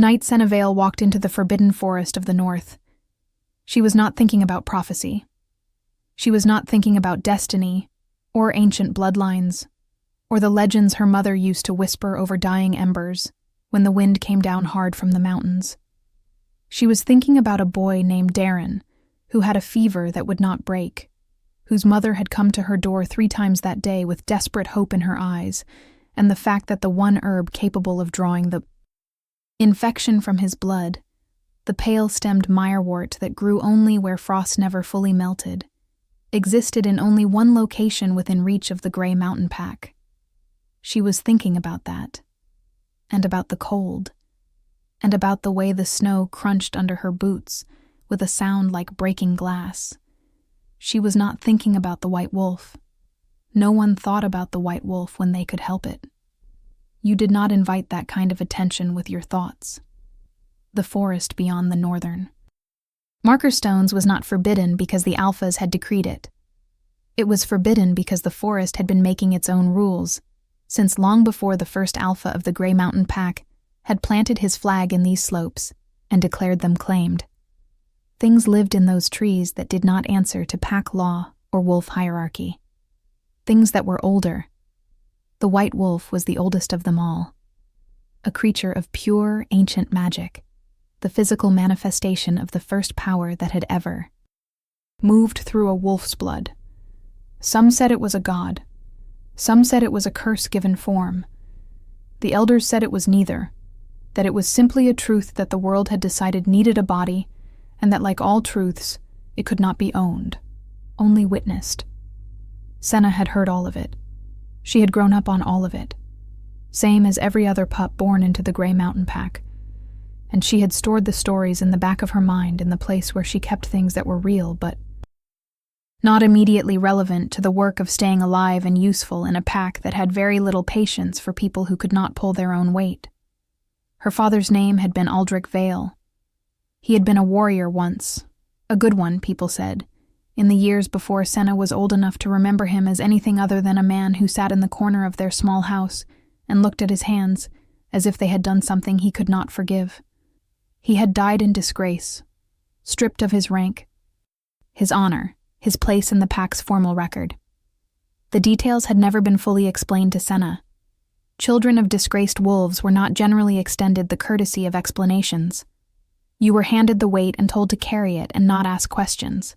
night Senna Vale walked into the forbidden forest of the north, she was not thinking about prophecy. She was not thinking about destiny, or ancient bloodlines, or the legends her mother used to whisper over dying embers when the wind came down hard from the mountains. She was thinking about a boy named Darren, who had a fever that would not break, whose mother had come to her door 3 times that day with desperate hope in her eyes, and the fact that the one herb capable of drawing the infection from his blood, the pale-stemmed mirewort that grew only where frost never fully melted, existed in only one location within reach of the gray mountain pack. She was thinking about that, and about the cold, and about the way the snow crunched under her boots with a sound like breaking glass. She was not thinking about the white wolf. No one thought about the white wolf when they could help it. You did not invite that kind of attention with your thoughts. The forest beyond the northern. Marker Stones was not forbidden because the alphas had decreed it. It was forbidden because the forest had been making its own rules, since long before the first alpha of the Grey Mountain Pack had planted his flag in these slopes and declared them claimed. Things lived in those trees that did not answer to pack law or wolf hierarchy. Things that were older. The white wolf was the oldest of them all. A creature of pure, ancient magic, the physical manifestation of the first power that had ever moved through a wolf's blood. Some said it was a god. Some said it was a curse-given form. The elders said it was neither, that it was simply a truth that the world had decided needed a body, and that like all truths, it could not be owned, only witnessed. Senna had heard all of it. She had grown up on all of it, same as every other pup born into the Grey Mountain Pack, and she had stored the stories in the back of her mind in the place where she kept things that were real but not immediately relevant to the work of staying alive and useful in a pack that had very little patience for people who could not pull their own weight. Her father's name had been Aldrich Vale. He had been a warrior once, a good one, people said, in the years before Senna was old enough to remember him as anything other than a man who sat in the corner of their small house and looked at his hands as if they had done something he could not forgive. He had died in disgrace, stripped of his rank, his honor, his place in the pack's formal record. The details had never been fully explained to Senna. Children of disgraced wolves were not generally extended the courtesy of explanations. You were handed the weight and told to carry it and not ask questions,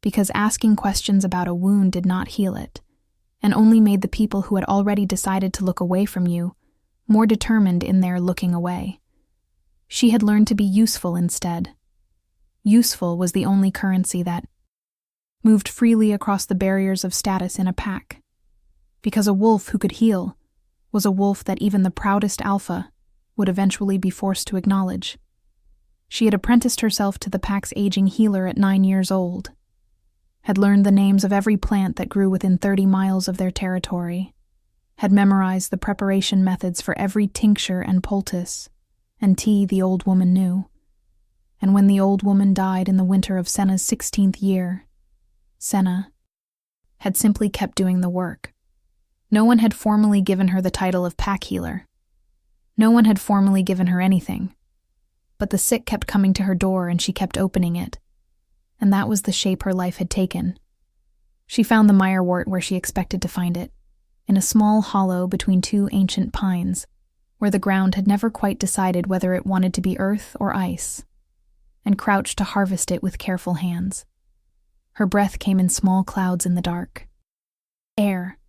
because asking questions about a wound did not heal it, and only made the people who had already decided to look away from you more determined in their looking away. She had learned to be useful instead. Useful was the only currency that moved freely across the barriers of status in a pack, because a wolf who could heal was a wolf that even the proudest alpha would eventually be forced to acknowledge. She had apprenticed herself to the pack's aging healer at 9 years old, had learned the names of every plant that grew within 30 miles of their territory, had memorized the preparation methods for every tincture and poultice and tea the old woman knew. And when the old woman died in the winter of Senna's 16th year, Senna had simply kept doing the work. No one had formally given her the title of pack healer. No one had formally given her anything. But the sick kept coming to her door and she kept opening it. And that was the shape her life had taken. She found the mirewort where she expected to find it, in a small hollow between 2 ancient pines, where the ground had never quite decided whether it wanted to be earth or ice, and crouched to harvest it with careful hands. Her breath came in small clouds in the dark. Air.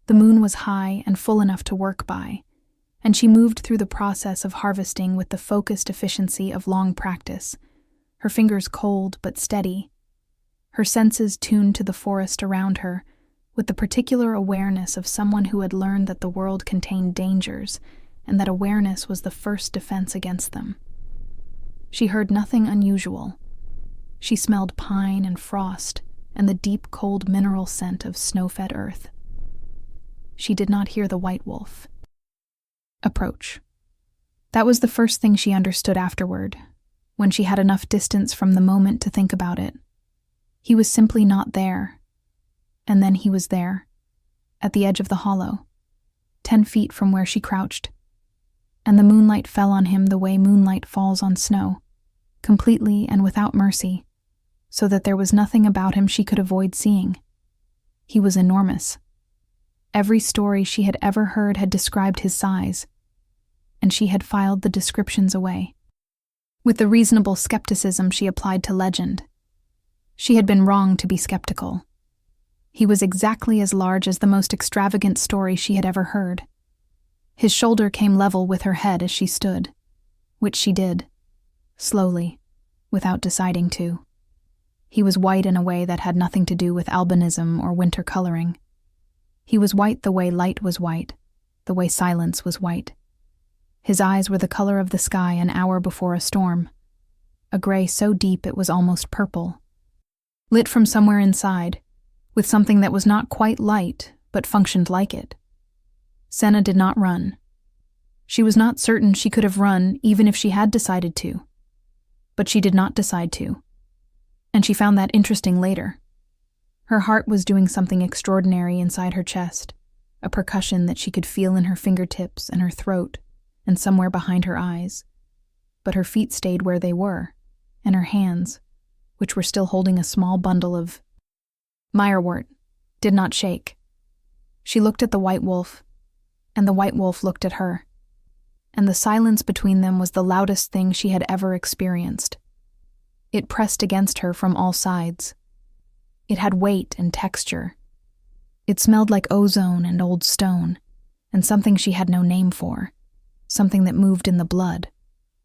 The moon was high and full enough to work by, and she moved through the process of harvesting with the focused efficiency of long practice, her fingers cold but steady, her senses tuned to the forest around her with the particular awareness of someone who had learned that the world contained dangers and that awareness was the first defense against them. She heard nothing unusual. She smelled pine and frost and the deep, cold mineral scent of snow-fed earth. She did not hear the white wolf approach. That was the first thing she understood afterward, when she had enough distance from the moment to think about it. He was simply not there. And then he was there, at the edge of the hollow, 10 feet from where she crouched. and the moonlight fell on him the way moonlight falls on snow, completely and without mercy, so that there was nothing about him she could avoid seeing. He was enormous. Every story she had ever heard had described his size, and she had filed the descriptions away. With the reasonable skepticism she applied to legend, she had been wrong to be skeptical. He was exactly as large as the most extravagant story she had ever heard. His shoulder came level with her head as she stood, which she did, slowly, without deciding to. He was white in a way that had nothing to do with albinism or winter coloring. He was white the way light was white, the way silence was white. His eyes were the color of the sky an hour before a storm, a gray so deep it was almost purple, lit from somewhere inside, with something that was not quite light but functioned like it. Senna did not run. She was not certain she could have run even if she had decided to. But she did not decide to. And she found that interesting later. Her heart was doing something extraordinary inside her chest, a percussion that she could feel in her fingertips and her throat and somewhere behind her eyes. But her feet stayed where they were, and her hands, which were still holding a small bundle of Meyerwort, did not shake. She looked at the white wolf, and the white wolf looked at her, and the silence between them was the loudest thing she had ever experienced. It pressed against her from all sides. It had weight and texture. It smelled like ozone and old stone, and something she had no name for, something that moved in the blood,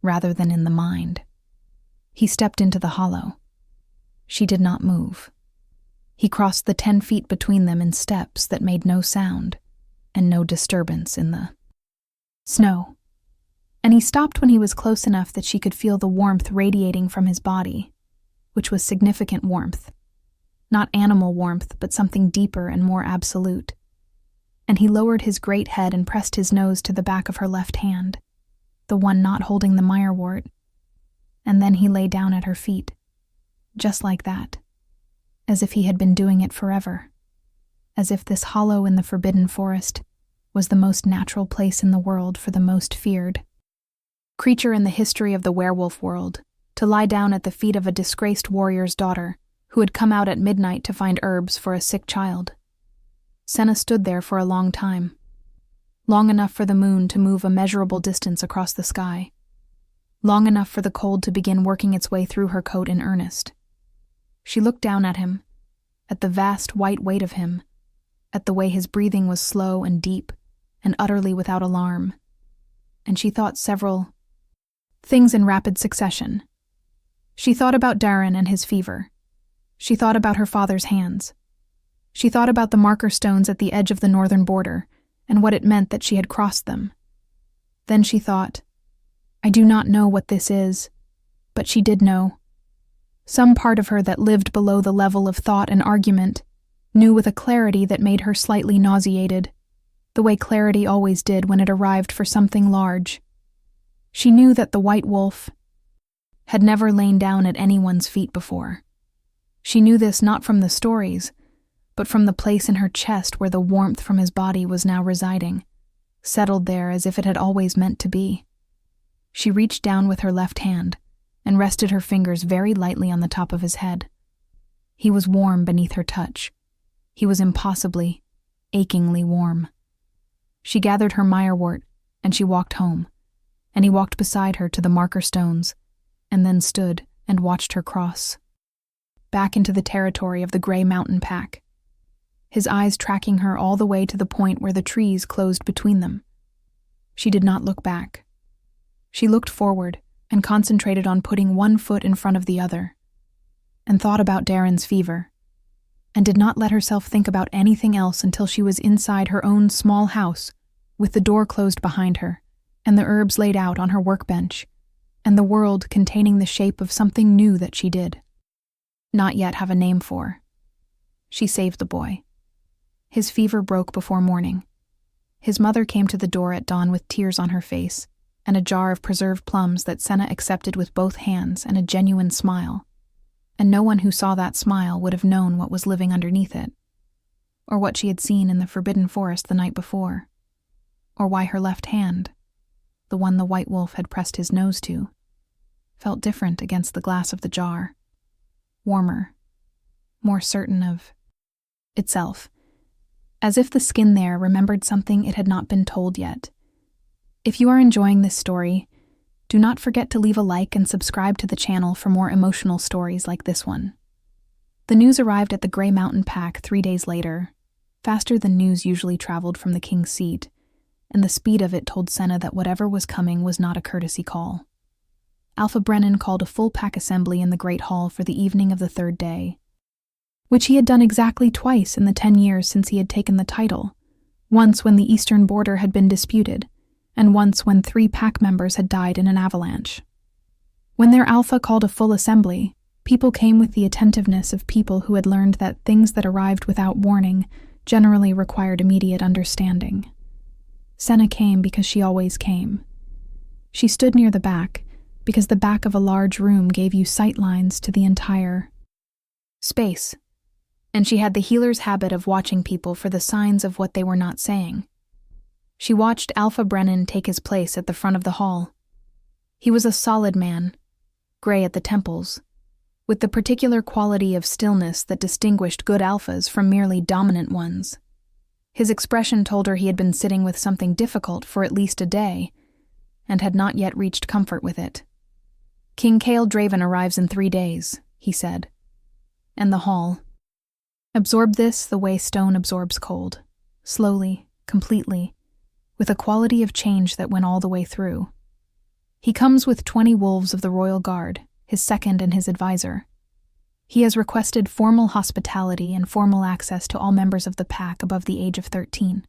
rather than in the mind. He stepped into the hollow. She did not move. He crossed the 10 feet between them in steps that made no sound, and no disturbance in the snow. And he stopped when he was close enough that she could feel the warmth radiating from his body, which was significant warmth. Not animal warmth, but something deeper and more absolute. And he lowered his great head and pressed his nose to the back of her left hand, the one not holding the Meyerwort. And then he lay down at her feet, just like that, as if he had been doing it forever, as if this hollow in the forbidden forest was the most natural place in the world for the most feared creature in the history of the werewolf world, to lie down at the feet of a disgraced warrior's daughter who had come out at midnight to find herbs for a sick child. Senna stood there for a long time, long enough for the moon to move a measurable distance across the sky, long enough for the cold to begin working its way through her coat in earnest. She looked down at him, at the vast white weight of him, at the way his breathing was slow and deep and utterly without alarm, and she thought several things in rapid succession. She thought about Darren and his fever. She thought about her father's hands. She thought about the marker stones at the edge of the northern border and what it meant that she had crossed them. Then she thought, I do not know what this is, but she did know. Some part of her that lived below the level of thought and argument knew with a clarity that made her slightly nauseated, the way clarity always did when it arrived for something large. She knew that the white wolf had never lain down at anyone's feet before. She knew this not from the stories, but from the place in her chest where the warmth from his body was now residing, settled there as if it had always meant to be. She reached down with her left hand and rested her fingers very lightly on the top of his head. He was warm beneath her touch. He was impossibly, achingly warm. She gathered her Meyerwort, and she walked home, and he walked beside her to the marker stones, and then stood and watched her cross, back into the territory of the gray mountain pack, his eyes tracking her all the way to the point where the trees closed between them. She did not look back. She looked forward and concentrated on putting one foot in front of the other, and thought about Darren's fever, and did not let herself think about anything else until she was inside her own small house, with the door closed behind her, and the herbs laid out on her workbench, and the world containing the shape of something new that she did not yet have a name for. She saved the boy. His fever broke before morning. His mother came to the door at dawn with tears on her face, and a jar of preserved plums that Senna accepted with both hands and a genuine smile, and no one who saw that smile would have known what was living underneath it, or what she had seen in the forbidden forest the night before, or why her left hand, the one the white wolf had pressed his nose to, felt different against the glass of the jar. Warmer, more certain of itself, as if the skin there remembered something it had not been told yet. If you are enjoying this story, do not forget to leave a like and subscribe to the channel for more emotional stories like this one. The news arrived at the Grey Mountain Pack 3 days later, faster than news usually traveled from the king's seat, and the speed of it told Senna that whatever was coming was not a courtesy call. Alpha Brennan called a full pack assembly in the Great Hall for the evening of the 3rd day, which he had done exactly twice in the 10 years since he had taken the title, once when the eastern border had been disputed, and once when 3 pack members had died in an avalanche. When their alpha called a full assembly, people came with the attentiveness of people who had learned that things that arrived without warning generally required immediate understanding. Senna came because she always came. She stood near the back, because the back of a large room gave you sight lines to the entire space, and she had the healer's habit of watching people for the signs of what they were not saying. She watched Alpha Brennan take his place at the front of the hall. He was a solid man, gray at the temples, with the particular quality of stillness that distinguished good alphas from merely dominant ones. His expression told her he had been sitting with something difficult for at least a day, and had not yet reached comfort with it. "King Cale Draven arrives in 3 days," he said. And the hall absorbed this the way stone absorbs cold, slowly, completely, with a quality of change that went all the way through. He comes with 20 wolves of the Royal Guard, his second and his advisor. He has requested formal hospitality and formal access to all members of the pack above the age of 13.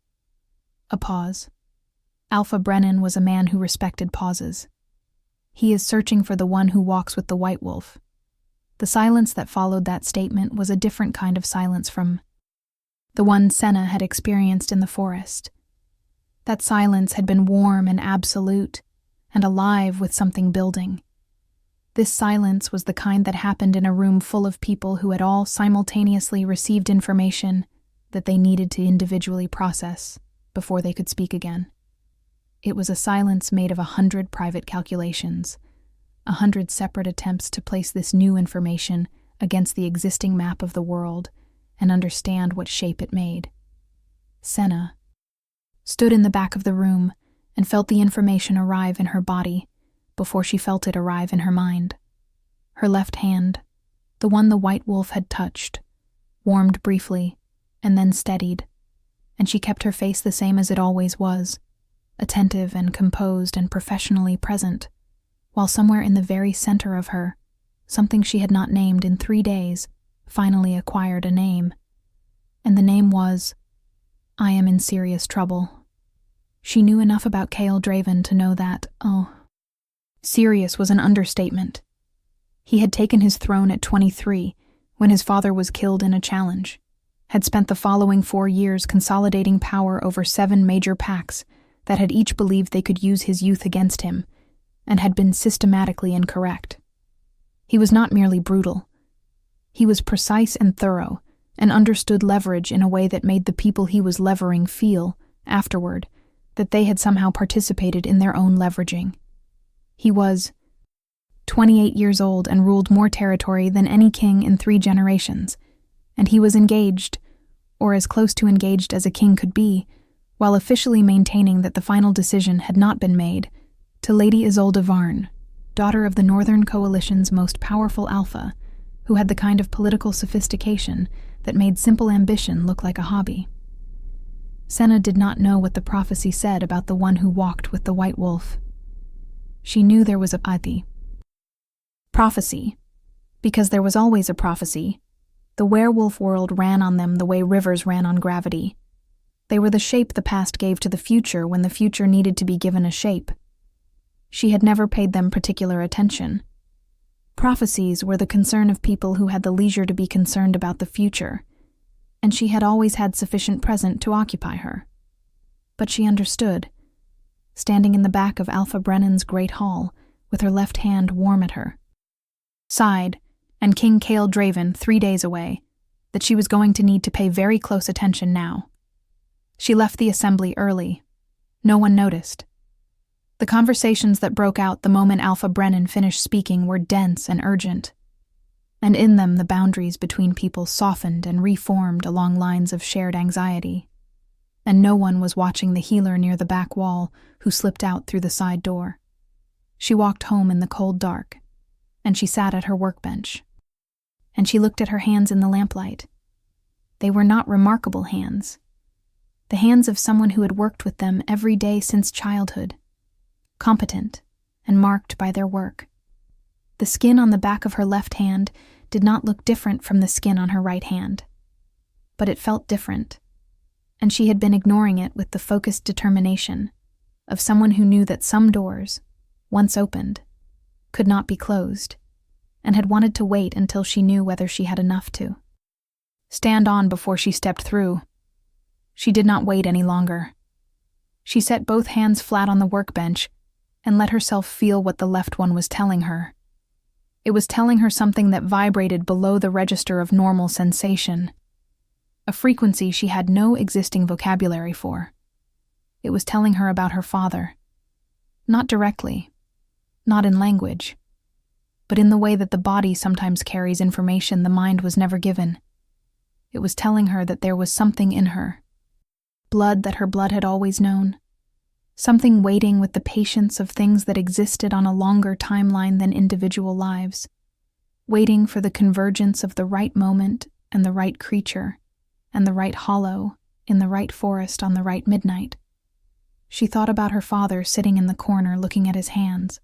A pause. Alpha Brennan was a man who respected pauses. He is searching for the one who walks with the white wolf. The silence that followed that statement was a different kind of silence from the one Senna had experienced in the forest. That silence had been warm and absolute, and alive with something building. This silence was the kind that happened in a room full of people who had all simultaneously received information that they needed to individually process before they could speak again. It was a silence made of 100 private calculations, 100 separate attempts to place this new information against the existing map of the world and understand what shape it made. Senna stood in the back of the room and felt the information arrive in her body before she felt it arrive in her mind. Her left hand, the one the white wolf had touched, warmed briefly and then steadied, and she kept her face the same as it always was, attentive and composed and professionally present, while somewhere in the very center of her, something she had not named in 3 days finally acquired a name. And the name was, "I am in serious trouble." She knew enough about Cale Draven to know that, serious was an understatement. He had taken his throne at 23, when his father was killed in a challenge, had spent the following 4 years consolidating power over 7 major packs that had each believed they could use his youth against him, and had been systematically incorrect. He was not merely brutal. He was precise and thorough, and understood leverage in a way that made the people he was levering feel, afterward, that they had somehow participated in their own leveraging. He was 28 years old and ruled more territory than any king in 3 generations, and he was engaged, or as close to engaged as a king could be, while officially maintaining that the final decision had not been made, to Lady Isolde Varn, daughter of the Northern Coalition's most powerful alpha, who had the kind of political sophistication that made simple ambition look like a hobby. Senna did not know what the prophecy said about the one who walked with the white wolf. She knew there was a prophecy, because there was always a prophecy. The werewolf world ran on them the way rivers ran on gravity. They were the shape the past gave to the future when the future needed to be given a shape. She had never paid them particular attention. Prophecies were the concern of people who had the leisure to be concerned about the future, and she had always had sufficient present to occupy her. But she understood, standing in the back of Alpha Brennan's great hall, with her left hand warm at her side, and King Cale Draven 3 days away, that she was going to need to pay very close attention now. She left the assembly early. No one noticed. The conversations that broke out the moment Alpha Brennan finished speaking were dense and urgent, and in them the boundaries between people softened and reformed along lines of shared anxiety, and no one was watching the healer near the back wall who slipped out through the side door. She walked home in the cold dark, and she sat at her workbench, and she looked at her hands in the lamplight. They were not remarkable hands, the hands of someone who had worked with them every day since childhood, competent and marked by their work. The skin on the back of her left hand did not look different from the skin on her right hand, but it felt different, and she had been ignoring it with the focused determination of someone who knew that some doors, once opened, could not be closed, and had wanted to wait until she knew whether she had enough to stand on before she stepped through. She did not wait any longer. She set both hands flat on the workbench and let herself feel what the left one was telling her. It was telling her something that vibrated below the register of normal sensation, a frequency she had no existing vocabulary for. It was telling her about her father, not directly, not in language, but in the way that the body sometimes carries information the mind was never given. It was telling her that there was something in her, blood that her blood had always known, something waiting with the patience of things that existed on a longer timeline than individual lives, waiting for the convergence of the right moment and the right creature and the right hollow in the right forest on the right midnight. She thought about her father sitting in the corner looking at his hands.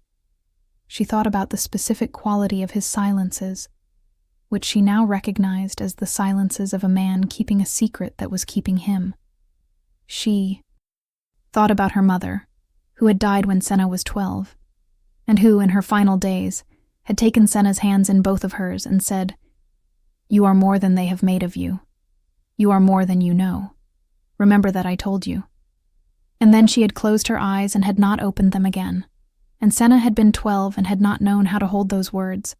She thought about the specific quality of his silences, which she now recognized as the silences of a man keeping a secret that was keeping him. She thought about her mother, who had died when Senna was 12, and who, in her final days, had taken Senna's hands in both of hers and said, "You are more than they have made of you. You are more than you know. Remember that I told you." And then she had closed her eyes and had not opened them again, and Senna had been 12 and had not known how to hold those words,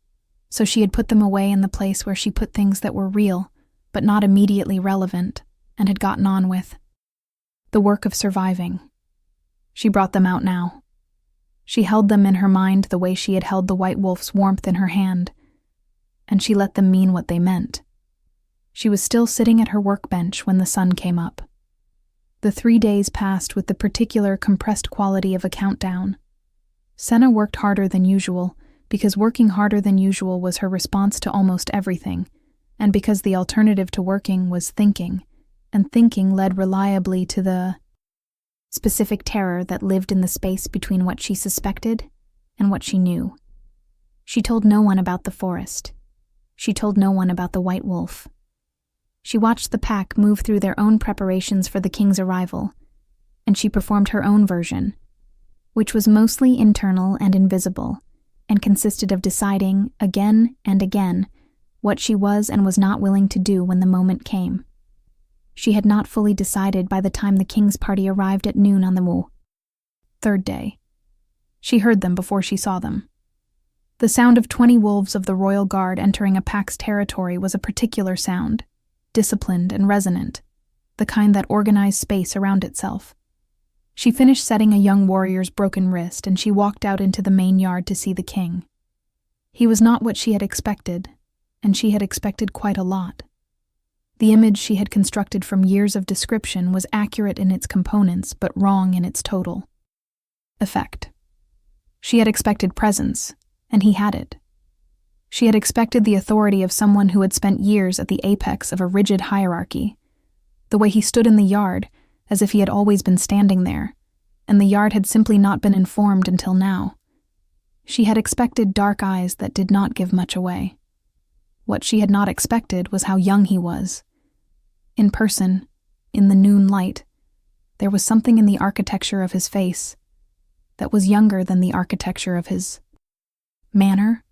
so she had put them away in the place where she put things that were real, but not immediately relevant, and had gotten on with the work of surviving. She brought them out now. She held them in her mind the way she had held the white wolf's warmth in her hand, and she let them mean what they meant. She was still sitting at her workbench when the sun came up. The 3 days passed with the particular compressed quality of a countdown. Senna worked harder than usual, because working harder than usual was her response to almost everything, and because the alternative to working was thinking, and thinking led reliably to the specific terror that lived in the space between what she suspected and what she knew. She told no one about the forest. She told no one about the white wolf. She watched the pack move through their own preparations for the king's arrival, and she performed her own version, which was mostly internal and invisible, and consisted of deciding, again and again, what she was and was not willing to do when the moment came. She had not fully decided by the time the king's party arrived at noon on the third day. She heard them before she saw them. The sound of 20 wolves of the royal guard entering a pack's territory was a particular sound, disciplined and resonant, the kind that organized space around itself. She finished setting a young warrior's broken wrist, and she walked out into the main yard to see the king. He was not what she had expected, and she had expected quite a lot. The image she had constructed from years of description was accurate in its components, but wrong in its total effect. She had expected presence, and he had it. She had expected the authority of someone who had spent years at the apex of a rigid hierarchy, the way he stood in the yard, as if he had always been standing there, and the yard had simply not been informed until now. She had expected dark eyes that did not give much away. What she had not expected was how young he was. In person, in the noon light, there was something in the architecture of his face that was younger than the architecture of his manner,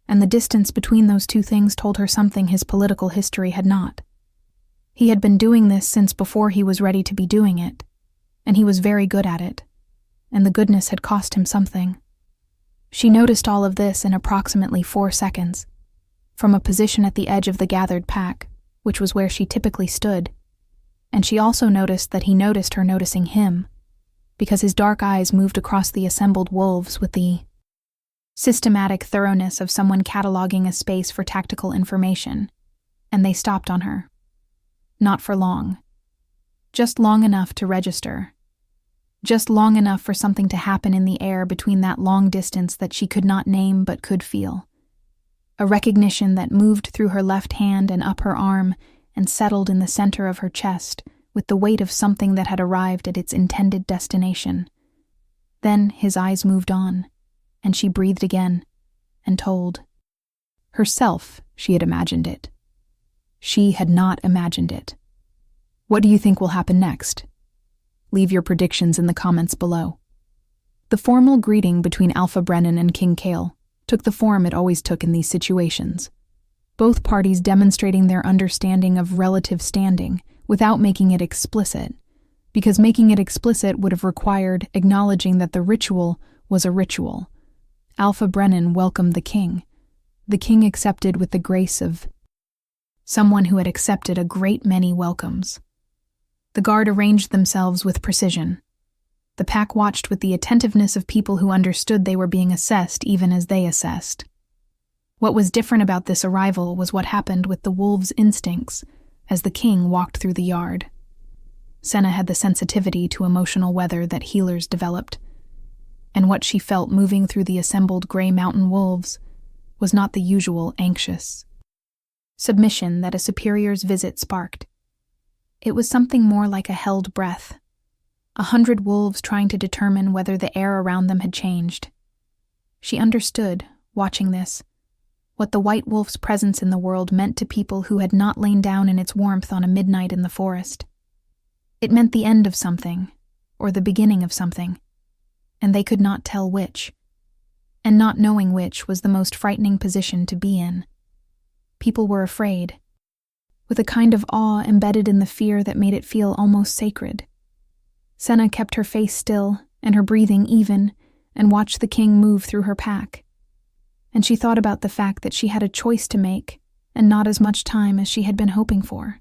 and the distance between those two things told her something his political history had not. He had been doing this since before he was ready to be doing it, and he was very good at it, and the goodness had cost him something. She noticed all of this in approximately 4 seconds, from a position at the edge of the gathered pack, which was where she typically stood, and she also noticed that he noticed her noticing him, because his dark eyes moved across the assembled wolves with the systematic thoroughness of someone cataloging a space for tactical information, and they stopped on her. Not for long. Just long enough to register. Just long enough for something to happen in the air between that long distance that she could not name but could feel. A recognition that moved through her left hand and up her arm and settled in the center of her chest with the weight of something that had arrived at its intended destination. Then his eyes moved on, and she breathed again and told. Herself, she had imagined it. She had not imagined it. What do you think will happen next? Leave your predictions in the comments below. The formal greeting between Alpha Brennan and King Cale took the form it always took in these situations, both parties demonstrating their understanding of relative standing without making it explicit, because making it explicit would have required acknowledging that the ritual was a ritual. Alpha Brennan welcomed the king. The king accepted with the grace of someone who had accepted a great many welcomes. The guard arranged themselves with precision. The pack watched with the attentiveness of people who understood they were being assessed even as they assessed. What was different about this arrival was what happened with the wolves' instincts as the king walked through the yard. Senna had the sensitivity to emotional weather that healers developed, and what she felt moving through the assembled gray mountain wolves was not the usual anxious submission that a superior's visit sparked. It was something more like a held breath, 100 wolves trying to determine whether the air around them had changed. She understood, watching this, what the white wolf's presence in the world meant to people who had not lain down in its warmth on a midnight in the forest. It meant the end of something, or the beginning of something, and they could not tell which. And not knowing which was the most frightening position to be in. People were afraid, with a kind of awe embedded in the fear that made it feel almost sacred. Senna kept her face still and her breathing even and watched the king move through her pack. And she thought about the fact that she had a choice to make and not as much time as she had been hoping for.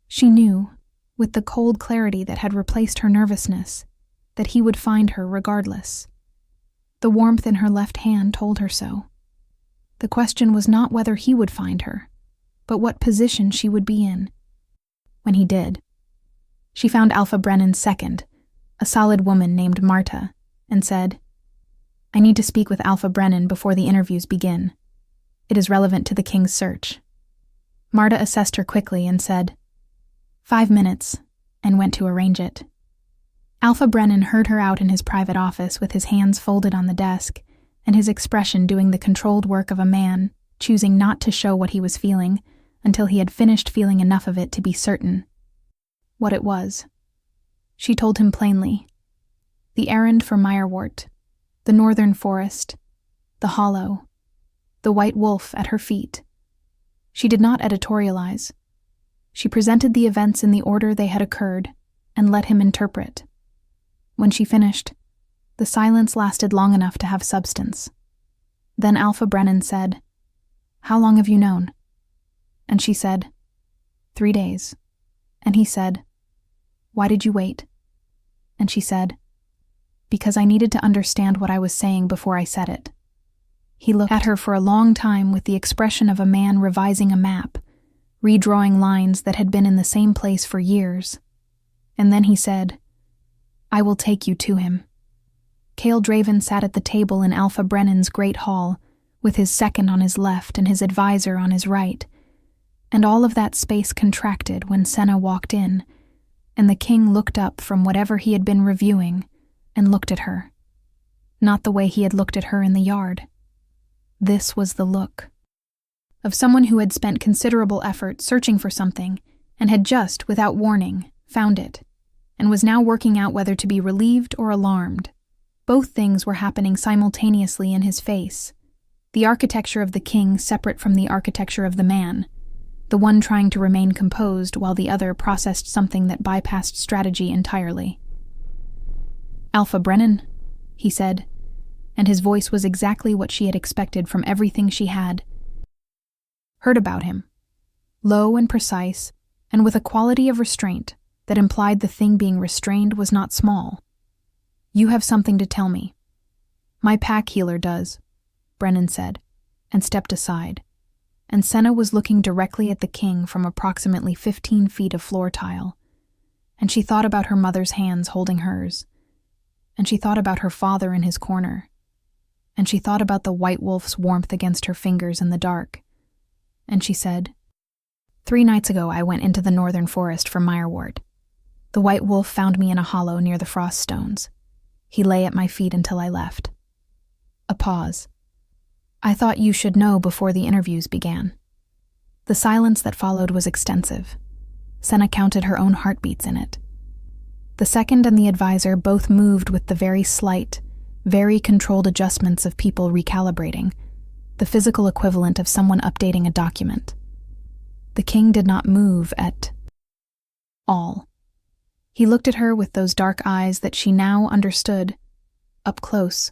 She knew, with the cold clarity that had replaced her nervousness, that he would find her regardless. The warmth in her left hand told her so. The question was not whether he would find her, but what position she would be in. When he did, she found Alpha Brennan's second, a solid woman named Marta, and said, "I need to speak with Alpha Brennan before the interviews begin. It is relevant to the king's search." Marta assessed her quickly and said, 5 minutes, and went to arrange it. Alpha Brennan heard her out in his private office with his hands folded on the desk, and his expression doing the controlled work of a man, choosing not to show what he was feeling until he had finished feeling enough of it to be certain what it was. She told him plainly. The errand for Meyerwort, the northern forest, the hollow, the white wolf at her feet. She did not editorialize. She presented the events in the order they had occurred and let him interpret. When she finished, the silence lasted long enough to have substance. Then Alpha Brennan said, "How long have you known?" And she said, 3 days. And he said, "Why did you wait?" And she said, "Because I needed to understand what I was saying before I said it." He looked at her for a long time with the expression of a man revising a map, redrawing lines that had been in the same place for years. And then he said, "I will take you to him." Cale Draven sat at the table in Alpha Brennan's great hall, with his second on his left and his advisor on his right, and all of that space contracted when Senna walked in, and the king looked up from whatever he had been reviewing and looked at her. Not the way he had looked at her in the yard. This was the look of someone who had spent considerable effort searching for something and had just, without warning, found it, and was now working out whether to be relieved or alarmed. Both things were happening simultaneously in his face. The architecture of the king separate from the architecture of the man, the one trying to remain composed while the other processed something that bypassed strategy entirely. "Alpha Brennan," he said, and his voice was exactly what she had expected from everything she had heard about him, low and precise, and with a quality of restraint that implied the thing being restrained was not small. You have something to tell me. My pack healer does, Brennan said, and stepped aside. And Senna was looking directly at the king from approximately 15 feet of floor tile. And she thought about her mother's hands holding hers. And she thought about her father in his corner. And she thought about the white wolf's warmth against her fingers in the dark. And she said, 3 nights ago I went into the northern forest for Mirewort. The white wolf found me in a hollow near the frost stones. He lay at my feet until I left. A pause. I thought you should know before the interviews began. The silence that followed was extensive. Senna counted her own heartbeats in it. The second and the advisor both moved with the very slight, very controlled adjustments of people recalibrating, the physical equivalent of someone updating a document. The king did not move at all. He looked at her with those dark eyes that she now understood, up close,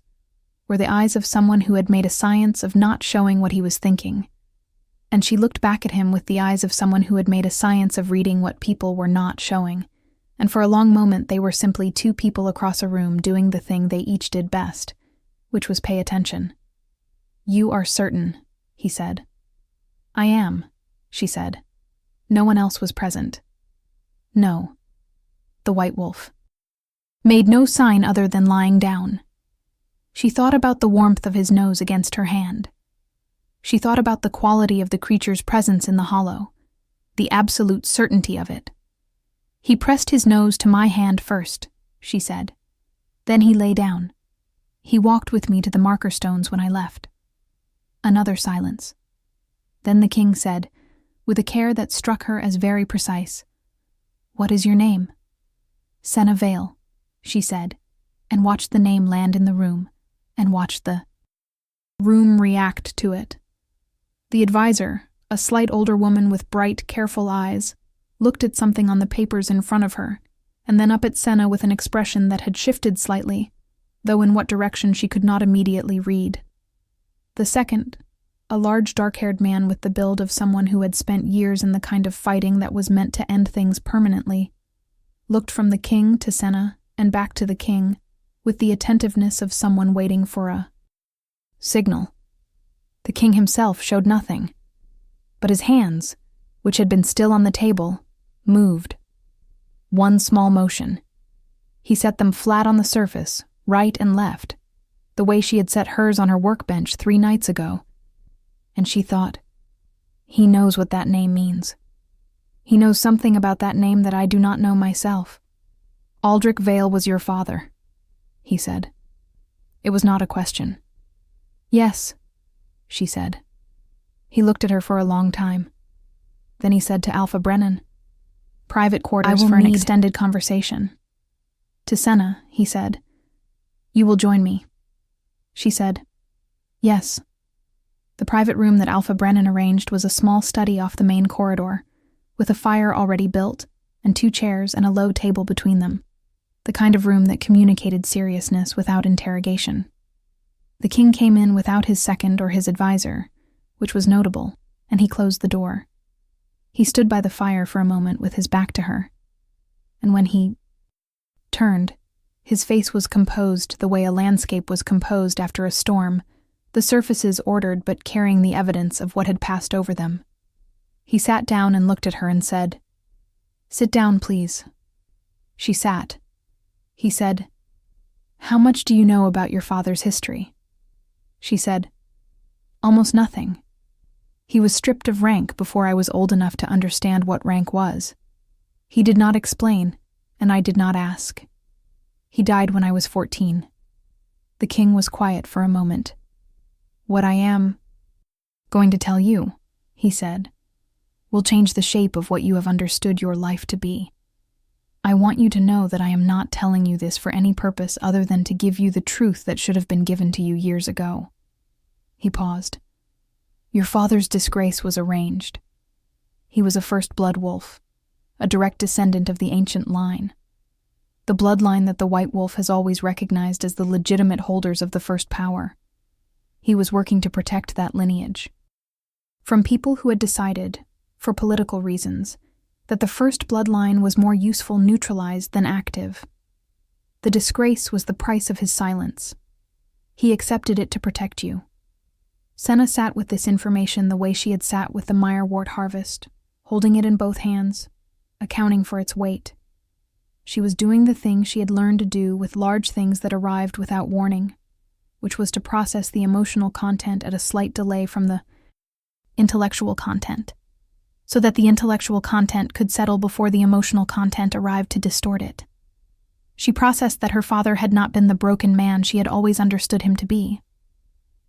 were the eyes of someone who had made a science of not showing what he was thinking. And she looked back at him with the eyes of someone who had made a science of reading what people were not showing. And for a long moment they were simply 2 people across a room doing the thing they each did best, which was pay attention. You are certain, he said. I am, she said. No one else was present. No. The white wolf made no sign other than lying down. She thought about the warmth of his nose against her hand. She thought about the quality of the creature's presence in the hollow, the absolute certainty of it. He pressed his nose to my hand first, she said. Then he lay down. He walked with me to the marker stones when I left. Another silence. Then the king said, with a care that struck her as very precise, What is your name? Senna Vale, she said, and watched the name land in the room, and watched the room react to it. The advisor, a slight older woman with bright, careful eyes, looked at something on the papers in front of her, and then up at Senna with an expression that had shifted slightly, though in what direction she could not immediately read. The second, a large dark-haired man with the build of someone who had spent years in the kind of fighting that was meant to end things permanently, looked from the king to Senna and back to the king with the attentiveness of someone waiting for a signal. The king himself showed nothing, but his hands, which had been still on the table, moved. One small motion. He set them flat on the surface, right and left, the way she had set hers on her workbench 3 nights ago. And she thought, he knows what that name means. He knows something about that name that I do not know myself. Aldrich Vale was your father, he said. It was not a question. Yes, she said. He looked at her for a long time. Then he said to Alpha Brennan, Private quarters for an extended conversation. To Senna, he said, You will join me. She said, Yes. The private room that Alpha Brennan arranged was a small study off the main corridor, with a fire already built, and 2 chairs and a low table between them, the kind of room that communicated seriousness without interrogation. The king came in without his second or his advisor, which was notable, and he closed the door. He stood by the fire for a moment with his back to her, and when he turned, his face was composed the way a landscape was composed after a storm, the surfaces ordered but carrying the evidence of what had passed over them. He sat down and looked at her and said, Sit down, please. She sat. He said, How much do you know about your father's history? She said, Almost nothing. He was stripped of rank before I was old enough to understand what rank was. He did not explain, and I did not ask. He died when I was 14. The king was quiet for a moment. What I am going to tell you, he said, will change the shape of what you have understood your life to be. I want you to know that I am not telling you this for any purpose other than to give you the truth that should have been given to you years ago. He paused. Your father's disgrace was arranged. He was a first-blood wolf, a direct descendant of the ancient line, the bloodline that the white wolf has always recognized as the legitimate holders of the first power. He was working to protect that lineage. From people who had decided, for political reasons, that the first bloodline was more useful neutralized than active. The disgrace was the price of his silence. He accepted it to protect you. Senna sat with this information the way she had sat with the meyerwort harvest, holding it in both hands, accounting for its weight. She was doing the thing she had learned to do with large things that arrived without warning, which was to process the emotional content at a slight delay from the intellectual content, so that the intellectual content could settle before the emotional content arrived to distort it. She processed that her father had not been the broken man she had always understood him to be.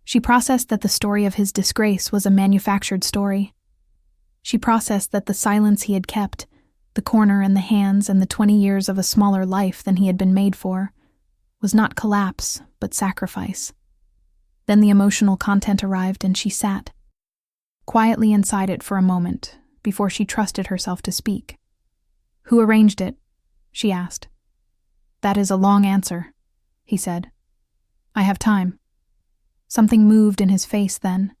She processed that the story of his disgrace was a manufactured story. She processed that the silence he had kept, the corner and the hands and the 20 years of a smaller life than he had been made for, was not collapse, but sacrifice. Then the emotional content arrived and she sat quietly inside it for a moment before she trusted herself to speak. "Who arranged it?" she asked. "That is a long answer," he said. "I have time." Something moved in his face then,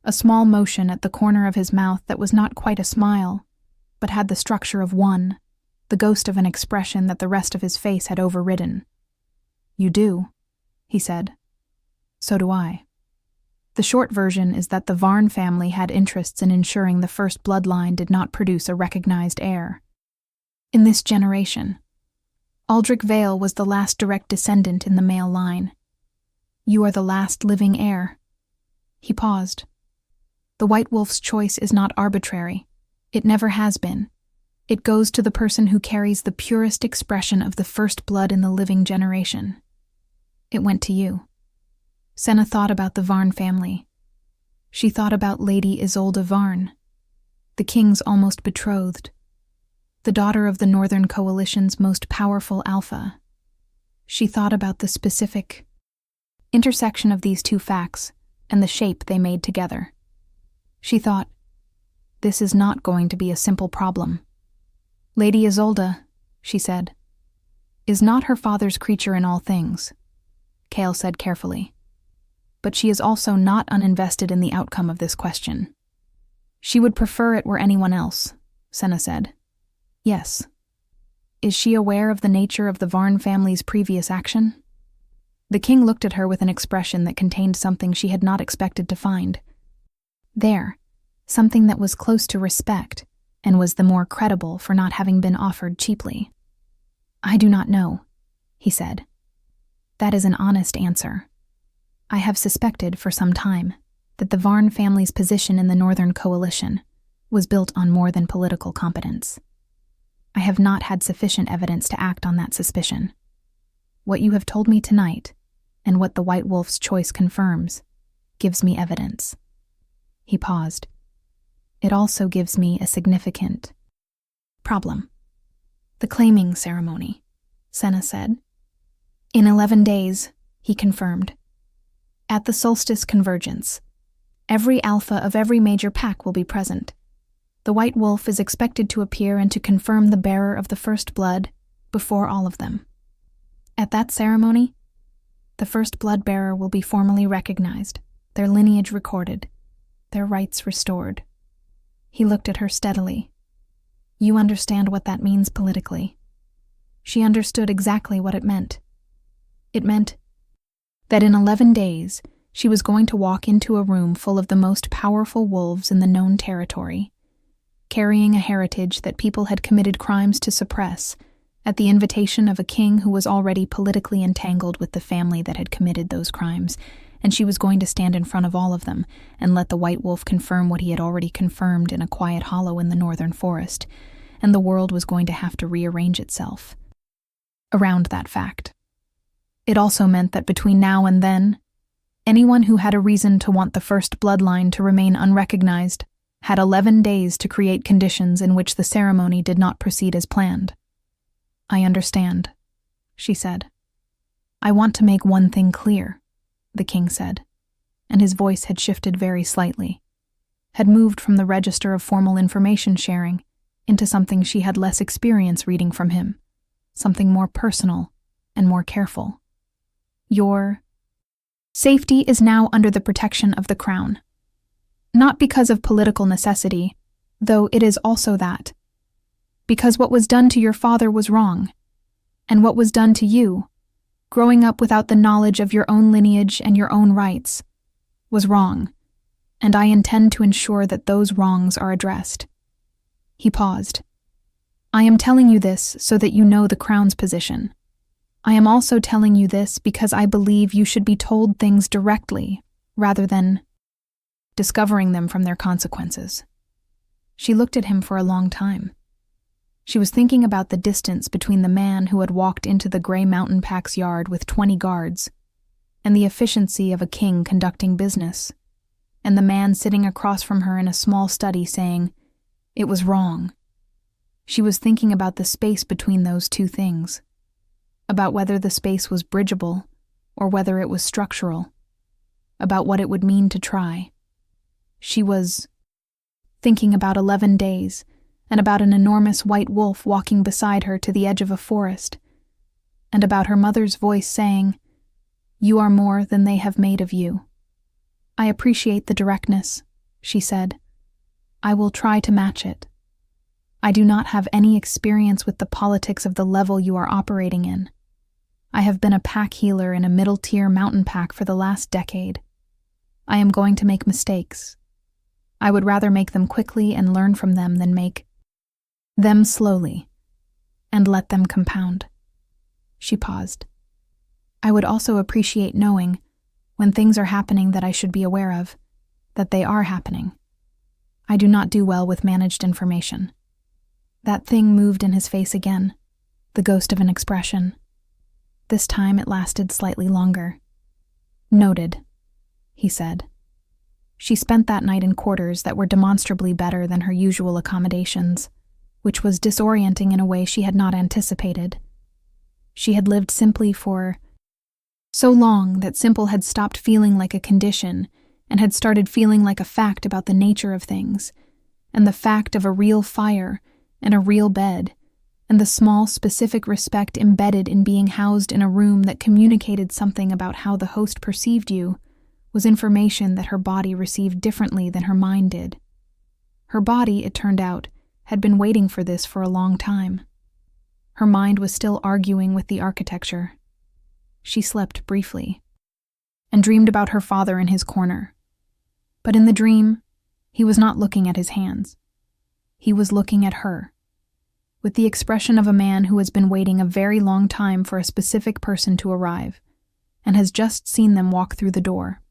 a small motion at the corner of his mouth that was not quite a smile, but had the structure of one, the ghost of an expression that the rest of his face had overridden. "You do," he said. "So do I." The short version is that the Varn family had interests in ensuring the first bloodline did not produce a recognized heir. In this generation, Aldrich Vale was the last direct descendant in the male line. You are the last living heir. He paused. The White Wolf's choice is not arbitrary. It never has been. It goes to the person who carries the purest expression of the first blood in the living generation. It went to you. Senna thought about the Varn family. She thought about Lady Isolde Varn, the king's almost betrothed, the daughter of the Northern Coalition's most powerful alpha. She thought about the specific intersection of these two facts and the shape they made together. She thought, this is not going to be a simple problem. Lady Isolde, she said, is not her father's creature in all things, Cale said carefully. But she is also not uninvested in the outcome of this question. She would prefer it were anyone else, Senna said. Yes. Is she aware of the nature of the Varn family's previous action? The king looked at her with an expression that contained something she had not expected to find. There, something that was close to respect, and was the more credible for not having been offered cheaply. I do not know, he said. That is an honest answer. I have suspected for some time that the Varn family's position in the Northern Coalition was built on more than political competence. I have not had sufficient evidence to act on that suspicion. What you have told me tonight, and what the White Wolf's choice confirms, gives me evidence. He paused. It also gives me a significant problem. The claiming ceremony, Senna said. In 11 days, he confirmed. At the solstice convergence, every alpha of every major pack will be present. The White Wolf is expected to appear and to confirm the bearer of the first blood before all of them. At that ceremony, the first blood bearer will be formally recognized, their lineage recorded, their rights restored. He looked at her steadily. You understand what that means politically. She understood exactly what it meant. It meant that in 11 days, she was going to walk into a room full of the most powerful wolves in the known territory, carrying a heritage that people had committed crimes to suppress, at the invitation of a king who was already politically entangled with the family that had committed those crimes, and she was going to stand in front of all of them and let the White Wolf confirm what he had already confirmed in a quiet hollow in the northern forest, and the world was going to have to rearrange itself around that fact. It also meant that between now and then, anyone who had a reason to want the first bloodline to remain unrecognized had 11 days to create conditions in which the ceremony did not proceed as planned. I understand, she said. I want to make one thing clear, the king said, and his voice had shifted very slightly, had moved from the register of formal information sharing into something she had less experience reading from him, something more personal and more careful. Your safety is now under the protection of the crown. Not because of political necessity, though it is also that. Because what was done to your father was wrong. And what was done to you, growing up without the knowledge of your own lineage and your own rights, was wrong, and I intend to ensure that those wrongs are addressed." He paused. "I am telling you this so that you know the Crown's position. I am also telling you this because I believe you should be told things directly, rather than discovering them from their consequences." She looked at him for a long time. She was thinking about the distance between the man who had walked into the Grey Mountain Pack's yard with 20 guards, and the efficiency of a king conducting business, and the man sitting across from her in a small study saying, "It was wrong." She was thinking about the space between those two things, about whether the space was bridgeable or whether it was structural, about what it would mean to try. She was thinking about 11 days and about an enormous white wolf walking beside her to the edge of a forest, and about her mother's voice saying, "You are more than they have made of you." "I appreciate the directness," she said. "I will try to match it. I do not have any experience with the politics of the level you are operating in. I have been a pack healer in a middle-tier mountain pack for the last decade. I am going to make mistakes. I would rather make them quickly and learn from them than make them slowly and let them compound." She paused. "I would also appreciate knowing, when things are happening that I should be aware of, that they are happening. I do not do well with managed information." That thing moved in his face again, the ghost of an expression. This time it lasted slightly longer. "Noted," he said. She spent that night in quarters that were demonstrably better than her usual accommodations, which was disorienting in a way she had not anticipated. She had lived simply for so long that simple had stopped feeling like a condition and had started feeling like a fact about the nature of things, and the fact of a real fire and a real bed, and the small specific respect embedded in being housed in a room that communicated something about how the host perceived you was information that her body received differently than her mind did. Her body, it turned out, had been waiting for this for a long time. Her mind was still arguing with the architecture. She slept briefly and dreamed about her father in his corner. But in the dream, he was not looking at his hands. He was looking at her, with the expression of a man who has been waiting a very long time for a specific person to arrive, and has just seen them walk through the door.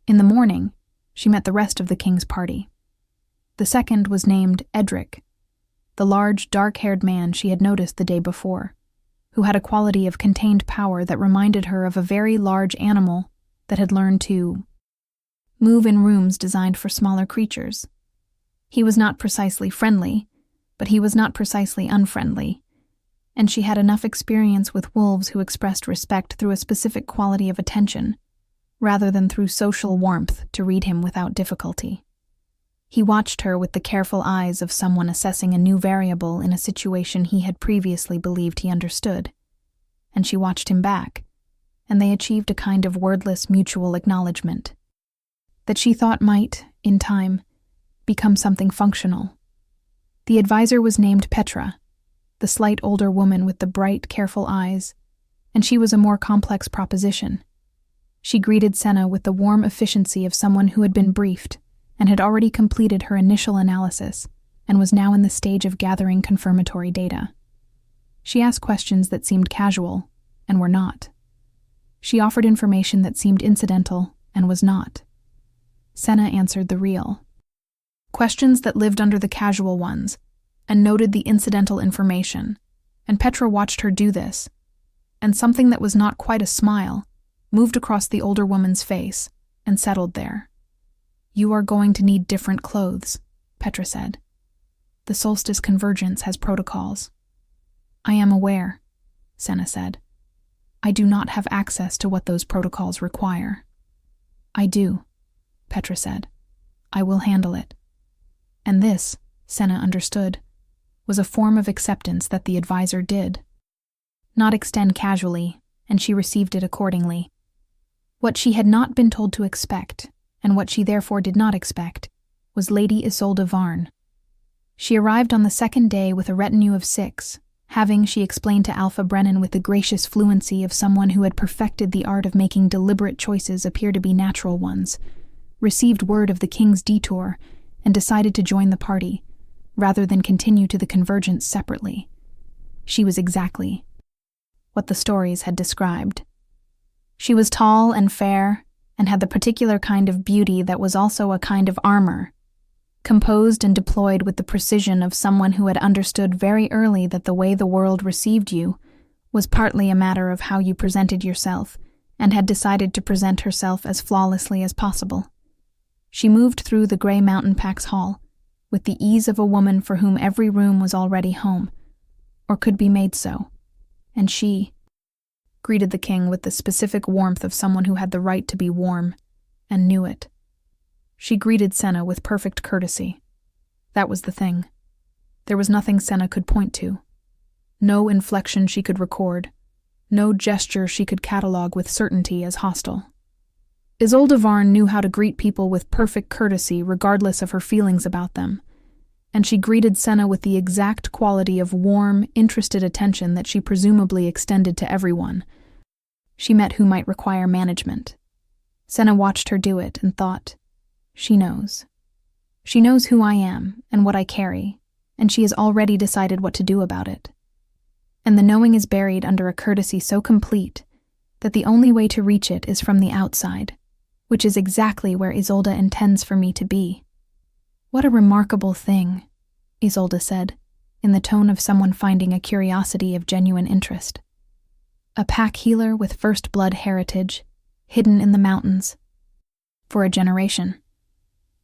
In the morning, she met the rest of the king's party. The second was named Edric, the large, dark-haired man she had noticed the day before, who had a quality of contained power that reminded her of a very large animal that had learned to move in rooms designed for smaller creatures. He was not precisely friendly, but he was not precisely unfriendly, and she had enough experience with wolves who expressed respect through a specific quality of attention, rather than through social warmth, to read him without difficulty. He watched her with the careful eyes of someone assessing a new variable in a situation he had previously believed he understood, and she watched him back, and they achieved a kind of wordless mutual acknowledgement that she thought might, in time, become something functional. The advisor was named Petra, the slight older woman with the bright, careful eyes, and she was a more complex proposition. She greeted Senna with the warm efficiency of someone who had been briefed and had already completed her initial analysis and was now in the stage of gathering confirmatory data. She asked questions that seemed casual and were not. She offered information that seemed incidental and was not. Senna answered the real questions that lived under the casual ones and noted the incidental information, and Petra watched her do this, and something that was not quite a smile moved across the older woman's face and settled there. "You are going to need different clothes," Petra said. "The Solstice Convergence has protocols." "I am aware," Senna said. "I do not have access to what those protocols require." "I do," Petra said. "I will handle it." And this, Senna understood, was a form of acceptance that the advisor did not extend casually, and she received it accordingly. What she had not been told to expect, and what she therefore did not expect, was Lady Isolde Varn. She arrived on the second day with a retinue of 6, Having, she explained to Alpha Brennan with the gracious fluency of someone who had perfected the art of making deliberate choices appear to be natural ones, received word of the king's detour and decided to join the party, rather than continue to the convergence separately. She was exactly what the stories had described. She was tall and fair, and had the particular kind of beauty that was also a kind of armor, composed and deployed with the precision of someone who had understood very early that the way the world received you was partly a matter of how you presented yourself, and had decided to present herself as flawlessly as possible. She moved through the Grey Mountain Pack's hall with the ease of a woman for whom every room was already home, or could be made so, and she greeted the king with the specific warmth of someone who had the right to be warm, and knew it. She greeted Senna with perfect courtesy. That was the thing. There was nothing Senna could point to. No inflection she could record. No gesture she could catalogue with certainty as hostile. Isolde Varn knew how to greet people with perfect courtesy regardless of her feelings about them, and she greeted Senna with the exact quality of warm, interested attention that she presumably extended to everyone she met who might require management. Senna watched her do it and thought, she knows. She knows who I am and what I carry, and she has already decided what to do about it. And the knowing is buried under a courtesy so complete that the only way to reach it is from the outside, which is exactly where Isolde intends for me to be. What a remarkable thing, Isolde said, in the tone of someone finding a curiosity of genuine interest. A pack healer with first blood heritage, hidden in the mountains. For a generation.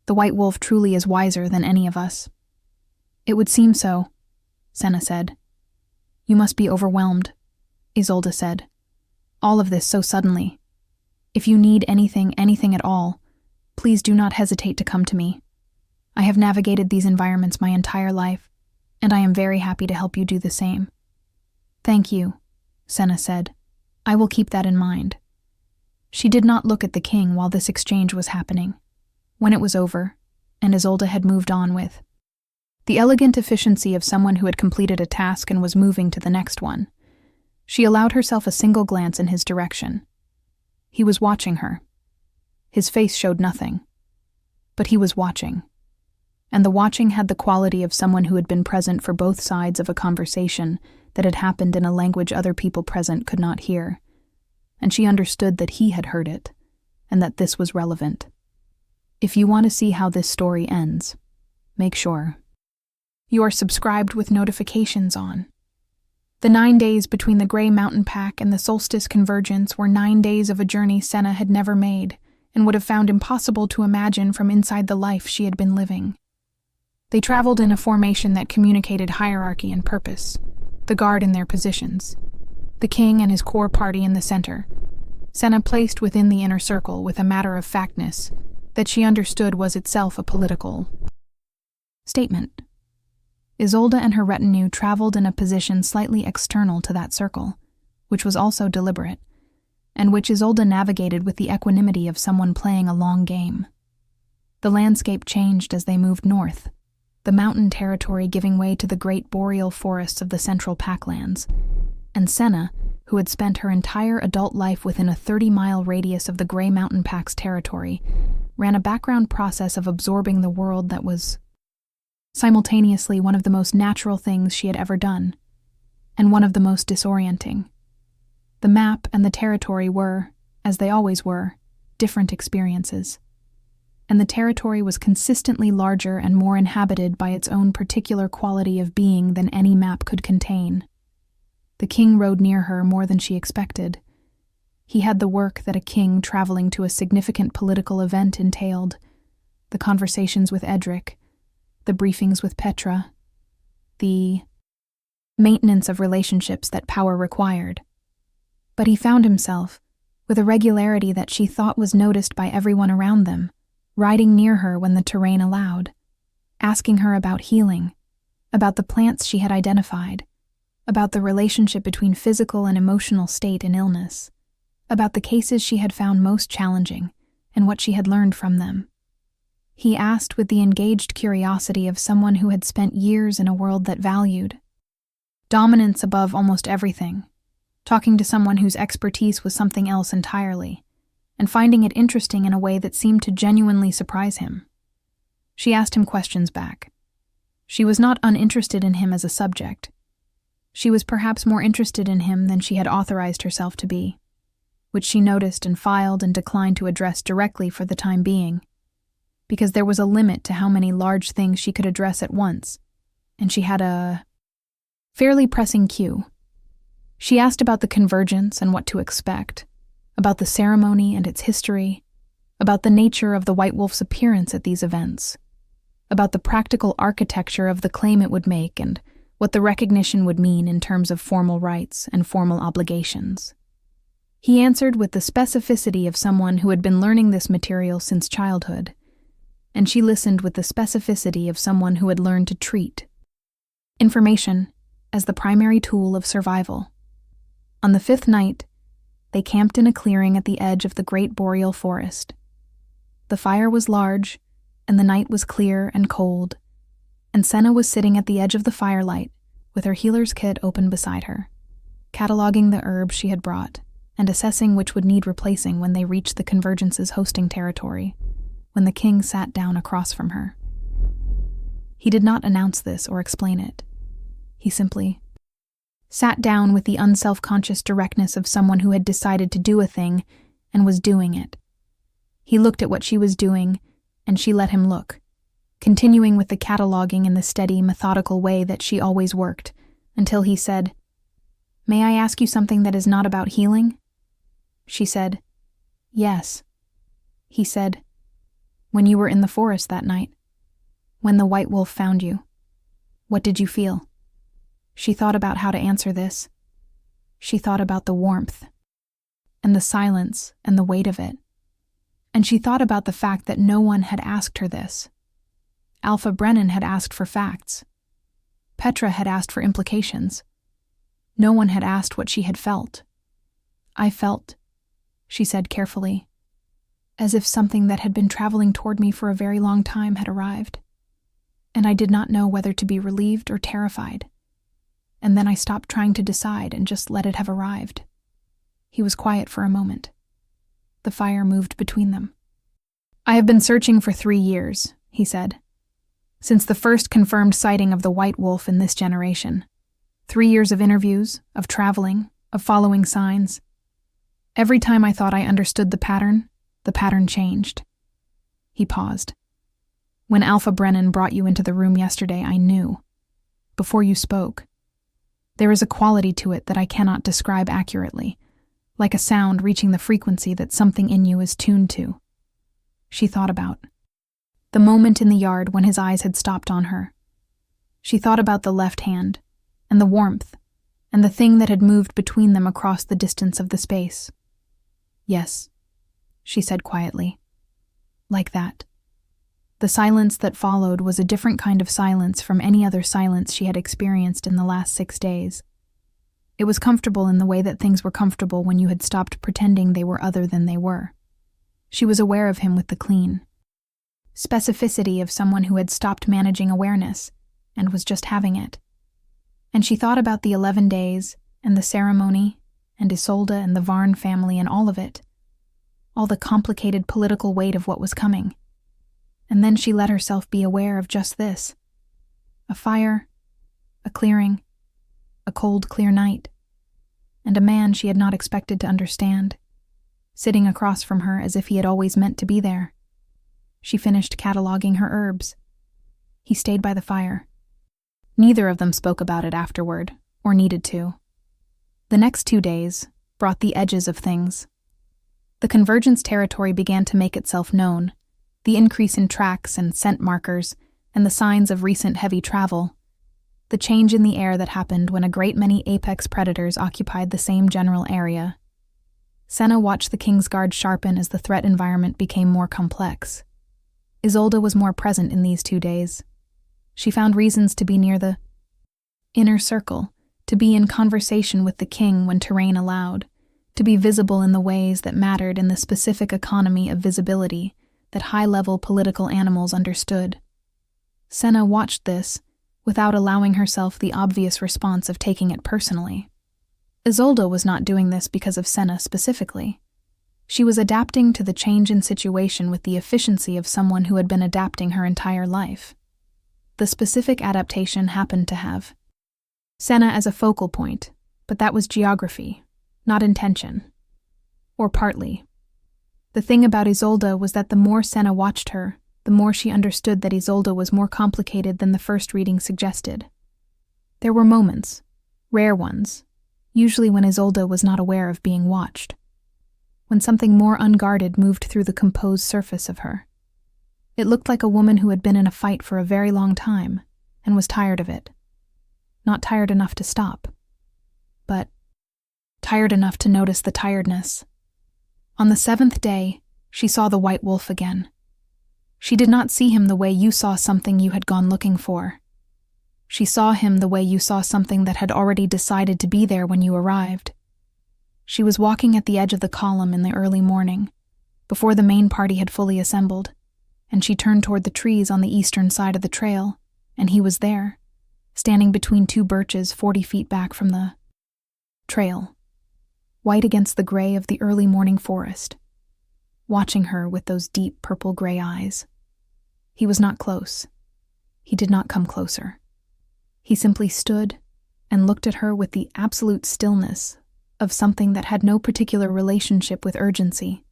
The White Wolf truly is wiser than any of us. It would seem so, Senna said. You must be overwhelmed, Isolde said. All of this so suddenly. If you need anything at all, please do not hesitate to come to me. I have navigated these environments my entire life, and I am very happy to help you do the same. Thank you, Senna said. I will keep that in mind. She did not look at the king while this exchange was happening. When it was over, and Isolde had moved on with the elegant efficiency of someone who had completed a task and was moving to the next one, she allowed herself a single glance in his direction. He was watching her. His face showed nothing. But he was watching. And the watching had the quality of someone who had been present for both sides of a conversation that had happened in a language other people present could not hear. And she understood that he had heard it, and that this was relevant. If you want to see how this story ends, make sure you are subscribed with notifications on. The 9 days between the Grey Mountain Pack and the Solstice Convergence were 9 days of a journey Senna had never made, and would have found impossible to imagine from inside the life she had been living. They traveled in a formation that communicated hierarchy and purpose, the guard in their positions, the king and his core party in the center, Senna placed within the inner circle with a matter-of-factness that she understood was itself a political statement. Isolde and her retinue traveled in a position slightly external to that circle, which was also deliberate, and which Isolde navigated with the equanimity of someone playing a long game. The landscape changed as they moved north, the mountain territory giving way to the great boreal forests of the central packlands, and Senna, who had spent her entire adult life within a 30-mile radius of the Grey Mountain Pack's territory, ran a background process of absorbing the world that was simultaneously one of the most natural things she had ever done, and one of the most disorienting. The map and the territory were, as they always were, different experiences. And the territory was consistently larger and more inhabited by its own particular quality of being than any map could contain. The king rode near her more than she expected. He had the work that a king traveling to a significant political event entailed, the conversations with Edric, the briefings with Petra, the maintenance of relationships that power required. But he found himself, with a regularity that she thought was noticed by everyone around them, riding near her when the terrain allowed, asking her about healing, about the plants she had identified, about the relationship between physical and emotional state and illness, about the cases she had found most challenging and what she had learned from them. He asked with the engaged curiosity of someone who had spent years in a world that valued Dominance above almost everything, talking to someone whose expertise was something else entirely, and finding it interesting in a way that seemed to genuinely surprise him. She asked him questions back. She was not uninterested in him as a subject. She was perhaps more interested in him than she had authorized herself to be, which she noticed and filed and declined to address directly for the time being, because there was a limit to how many large things she could address at once, and she had a fairly pressing queue. She asked about the convergence and what to expect, about the ceremony and its history, about the nature of the White Wolf's appearance at these events, about the practical architecture of the claim it would make and what the recognition would mean in terms of formal rights and formal obligations. He answered with the specificity of someone who had been learning this material since childhood, and she listened with the specificity of someone who had learned to treat information as the primary tool of survival. On the 5th night, they camped in a clearing at the edge of the great boreal forest. The fire was large, and the night was clear and cold, and Senna was sitting at the edge of the firelight with her healer's kit open beside her, cataloging the herbs she had brought and assessing which would need replacing when they reached the Convergence's hosting territory, when the king sat down across from her. He did not announce this or explain it. He simply sat down with the unself-conscious directness of someone who had decided to do a thing and was doing it. He looked at what she was doing, and she let him look, continuing with the cataloging in the steady, methodical way that she always worked, until he said, "May I ask you something that is not about healing?" She said, "Yes." He said, "When you were in the forest that night, when the White Wolf found you, what did you feel?" She thought about how to answer this. She thought about the warmth, and the silence, and the weight of it. And she thought about the fact that no one had asked her this. Alpha Brennan had asked for facts. Petra had asked for implications. No one had asked what she had felt. "I felt," she said carefully, "as if something that had been traveling toward me for a very long time had arrived. And I did not know whether to be relieved or terrified. And then I stopped trying to decide and just let it have arrived." He was quiet for a moment. The fire moved between them. "I have been searching for 3 years," he said, "since the first confirmed sighting of the White Wolf in this generation. 3 years of interviews, of traveling, of following signs. Every time I thought I understood the pattern changed." He paused. "When Alpha Brennan brought you into the room yesterday, I knew. Before you spoke. There is a quality to it that I cannot describe accurately, like a sound reaching the frequency that something in you is tuned to." She thought about the moment in the yard when his eyes had stopped on her. She thought about the left hand, and the warmth, and the thing that had moved between them across the distance of the space. "Yes," she said quietly. "Like that." The silence that followed was a different kind of silence from any other silence she had experienced in the last 6 days. It was comfortable in the way that things were comfortable when you had stopped pretending they were other than they were. She was aware of him with the clean specificity of someone who had stopped managing awareness and was just having it. And she thought about the 11 days and the ceremony and Isolde and the Varn family and all of it, all the complicated political weight of what was coming. And then she let herself be aware of just this: a fire, a clearing, a cold, clear night, and a man she had not expected to understand, sitting across from her as if he had always meant to be there. She finished cataloging her herbs. He stayed by the fire. Neither of them spoke about it afterward, or needed to. The next 2 days brought the edges of things. The Convergence territory began to make itself known, the increase in tracks and scent markers, and the signs of recent heavy travel, the change in the air that happened when a great many apex predators occupied the same general area. Senna watched the King's Guard sharpen as the threat environment became more complex. Isolde was more present in these 2 days. She found reasons to be near the inner circle, to be in conversation with the king when terrain allowed, to be visible in the ways that mattered in the specific economy of visibility that high-level political animals understood. Senna watched this without allowing herself the obvious response of taking it personally. Isolde was not doing this because of Senna specifically. She was adapting to the change in situation with the efficiency of someone who had been adapting her entire life. The specific adaptation happened to have Senna as a focal point, but that was geography, not intention. Or partly. The thing about Isolde was that the more Senna watched her, the more she understood that Isolde was more complicated than the first reading suggested. There were moments, rare ones, usually when Isolde was not aware of being watched, when something more unguarded moved through the composed surface of her. It looked like a woman who had been in a fight for a very long time and was tired of it. Not tired enough to stop, but tired enough to notice the tiredness. On the 7th day, she saw the white wolf again. She did not see him the way you saw something you had gone looking for. She saw him the way you saw something that had already decided to be there when you arrived. She was walking at the edge of the column in the early morning, before the main party had fully assembled, and she turned toward the trees on the eastern side of the trail, and he was there, standing between 2 birches 40 feet back from the trail, white against the gray of the early morning forest, watching her with those deep purple-gray eyes. He was not close. He did not come closer. He simply stood and looked at her with the absolute stillness of something that had no particular relationship with urgency,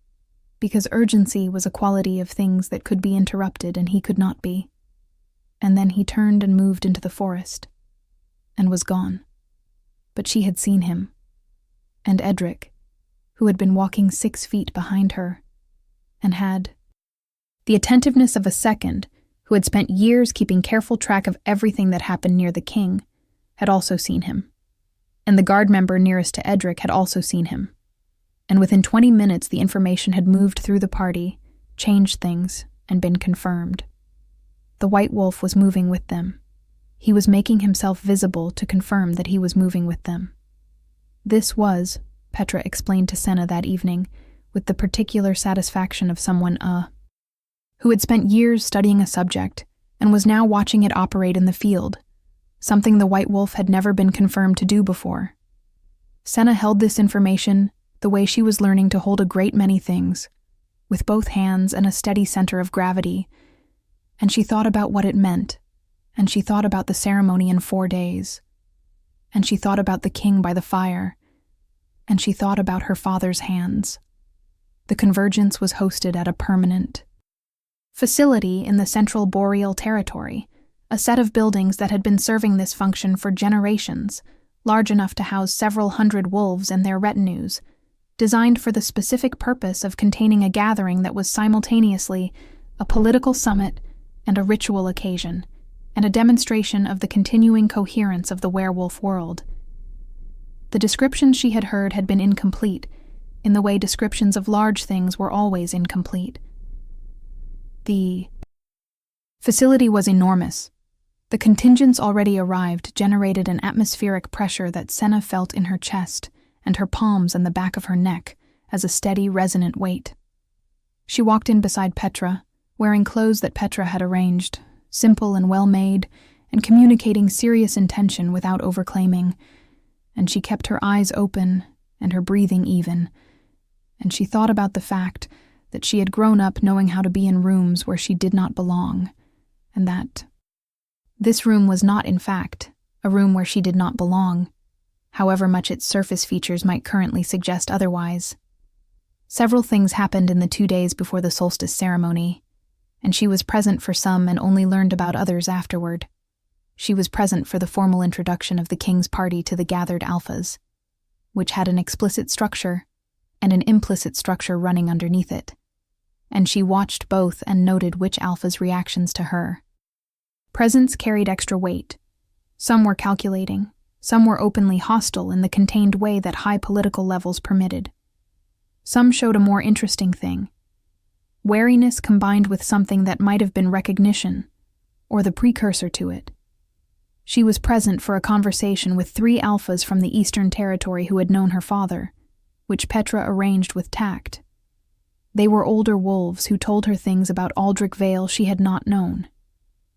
because urgency was a quality of things that could be interrupted and he could not be. And then he turned and moved into the forest, and was gone. But she had seen him, and Edric, who had been walking 6 feet behind her, and had the attentiveness of a second, who had spent years keeping careful track of everything that happened near the king, had also seen him. And the guard member nearest to Edric had also seen him. And within 20 minutes the information had moved through the party, changed things, and been confirmed. The white wolf was moving with them. He was making himself visible to confirm that he was moving with them. This was, Petra explained to Senna that evening, with the particular satisfaction of someone who had spent years studying a subject and was now watching it operate in the field, something the white wolf had never been confirmed to do before. Senna held this information the way she was learning to hold a great many things, with both hands and a steady center of gravity, and she thought about what it meant, and she thought about the ceremony in 4 days, and she thought about the king by the fire, and she thought about her father's hands. The convergence was hosted at a permanent facility in the Central Boreal Territory, a set of buildings that had been serving this function for generations, large enough to house several hundred wolves and their retinues, designed for the specific purpose of containing a gathering that was simultaneously a political summit and a ritual occasion, and a demonstration of the continuing coherence of the werewolf world. The descriptions she had heard had been incomplete, in the way descriptions of large things were always incomplete. The facility was enormous. The contingents already arrived generated an atmospheric pressure that Senna felt in her chest and her palms and the back of her neck as a steady, resonant weight. She walked in beside Petra, wearing clothes that Petra had arranged, simple and well-made, and communicating serious intention without overclaiming, and she kept her eyes open and her breathing even, and she thought about the fact that she had grown up knowing how to be in rooms where she did not belong, and that this room was not, in fact, a room where she did not belong, however much its surface features might currently suggest otherwise. Several things happened in the 2 days before the solstice ceremony, and she was present for some and only learned about others afterward. She was present for the formal introduction of the king's party to the gathered alphas, which had an explicit structure and an implicit structure running underneath it, and she watched both and noted which alphas' reactions to her. Presence carried extra weight. Some were calculating, some were openly hostile in the contained way that high political levels permitted. Some showed a more interesting thing: wariness combined with something that might have been recognition, or the precursor to it. She was present for a conversation with 3 alphas from the Eastern Territory who had known her father, which Petra arranged with tact. They were older wolves who told her things about Aldrich Vale she had not known,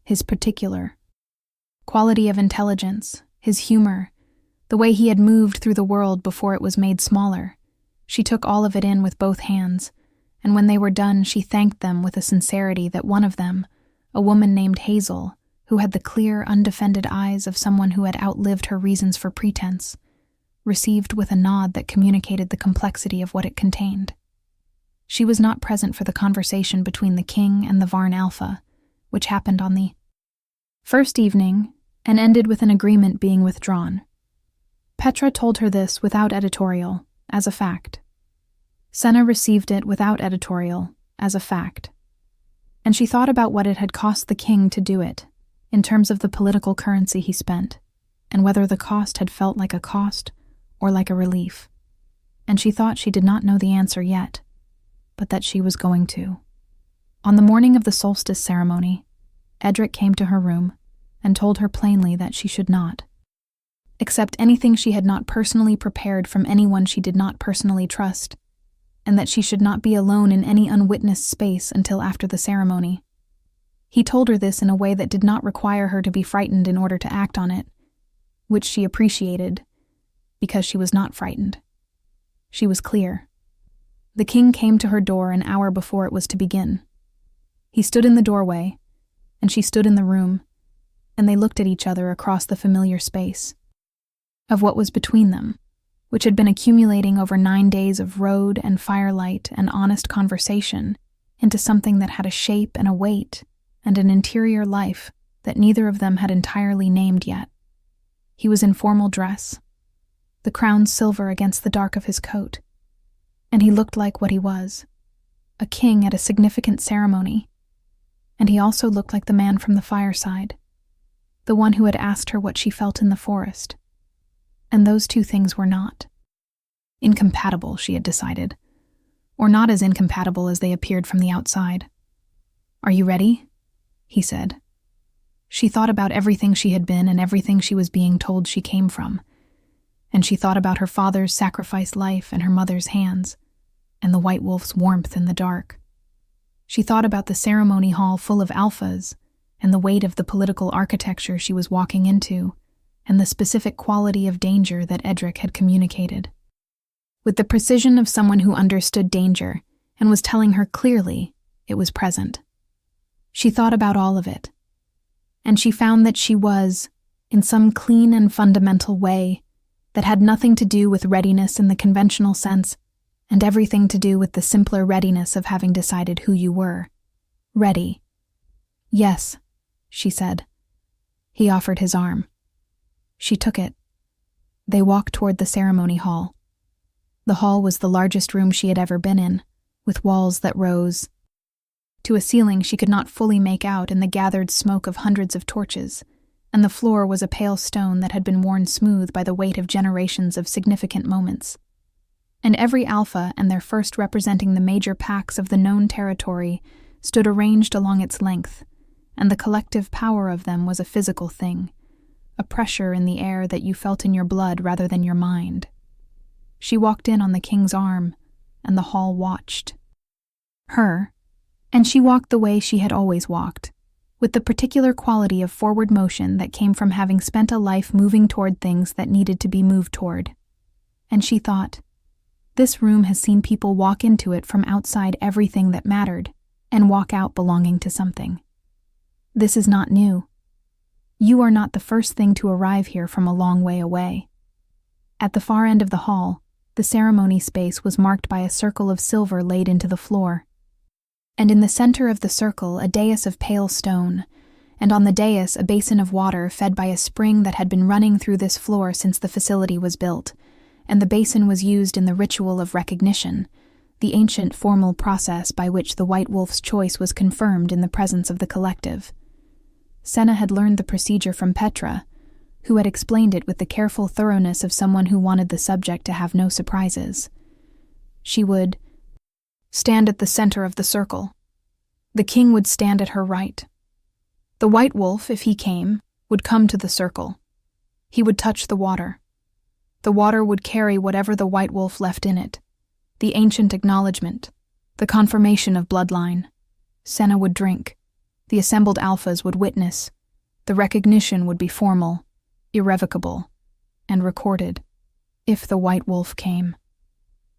his particular quality of intelligence, his humor, the way he had moved through the world before it was made smaller. She took all of it in with both hands, and when they were done, she thanked them with a sincerity that one of them, a woman named Hazel, who had the clear, undefended eyes of someone who had outlived her reasons for pretense, received with a nod that communicated the complexity of what it contained. She was not present for the conversation between the king and the Varn Alpha, which happened on the first evening and ended with an agreement being withdrawn. Petra told her this without editorial, as a fact. Senna received it without editorial, as a fact. And she thought about what it had cost the king to do it, in terms of the political currency he spent, and whether the cost had felt like a cost or like a relief. And she thought she did not know the answer yet, but that she was going to. On the morning of the solstice ceremony, Edric came to her room and told her plainly that she should not accept anything she had not personally prepared from anyone she did not personally trust, and that she should not be alone in any unwitnessed space until after the ceremony. He told her this in a way that did not require her to be frightened in order to act on it, which she appreciated, because she was not frightened. She was clear. The king came to her door an hour before it was to begin. He stood in the doorway, and she stood in the room, and they looked at each other across the familiar space of what was between them, which had been accumulating over 9 days of road and firelight and honest conversation into something that had a shape and a weight and an interior life that neither of them had entirely named yet. He was in formal dress, the crown silver against the dark of his coat, and he looked like what he was, a king at a significant ceremony, and he also looked like the man from the fireside, the one who had asked her what she felt in the forest. And those two things were not incompatible, she had decided, or not as incompatible as they appeared from the outside. "Are you ready?" he said. She thought about everything she had been and everything she was being told she came from, and she thought about her father's sacrificed life and her mother's hands, and the white wolf's warmth in the dark. She thought about the ceremony hall full of alphas, and the weight of the political architecture she was walking into, and the specific quality of danger that Edric had communicated. With the precision of someone who understood danger and was telling her clearly it was present. She thought about all of it, and she found that she was, in some clean and fundamental way, that had nothing to do with readiness in the conventional sense, and everything to do with the simpler readiness of having decided who you were. Ready. "Yes," she said. He offered his arm. She took it. They walked toward the ceremony hall. The hall was the largest room she had ever been in, with walls that rose to a ceiling she could not fully make out in the gathered smoke of hundreds of torches, and the floor was a pale stone that had been worn smooth by the weight of generations of significant moments. And every alpha and their first representing the major packs of the known territory stood arranged along its length, and the collective power of them was a physical thing, a pressure in the air that you felt in your blood rather than your mind. She walked in on the king's arm, and the hall watched her, and she walked the way she had always walked, with the particular quality of forward motion that came from having spent a life moving toward things that needed to be moved toward. And she thought, this room has seen people walk into it from outside everything that mattered, and walk out belonging to something. This is not new. You are not the first thing to arrive here from a long way away. At the far end of the hall, the ceremony space was marked by a circle of silver laid into the floor. And in the center of the circle, a dais of pale stone, and on the dais a basin of water fed by a spring that had been running through this floor since the facility was built, and the basin was used in the ritual of recognition, the ancient formal process by which the White Wolf's choice was confirmed in the presence of the collective. Senna had learned the procedure from Petra, who had explained it with the careful thoroughness of someone who wanted the subject to have no surprises. She would stand at the center of the circle. The king would stand at her right. The White Wolf, if he came, would come to the circle. He would touch the water. The water would carry whatever the White Wolf left in it, the ancient acknowledgement, the confirmation of bloodline. Senna would drink. The assembled alphas would witness. The recognition would be formal, irrevocable, and recorded, if the white wolf came.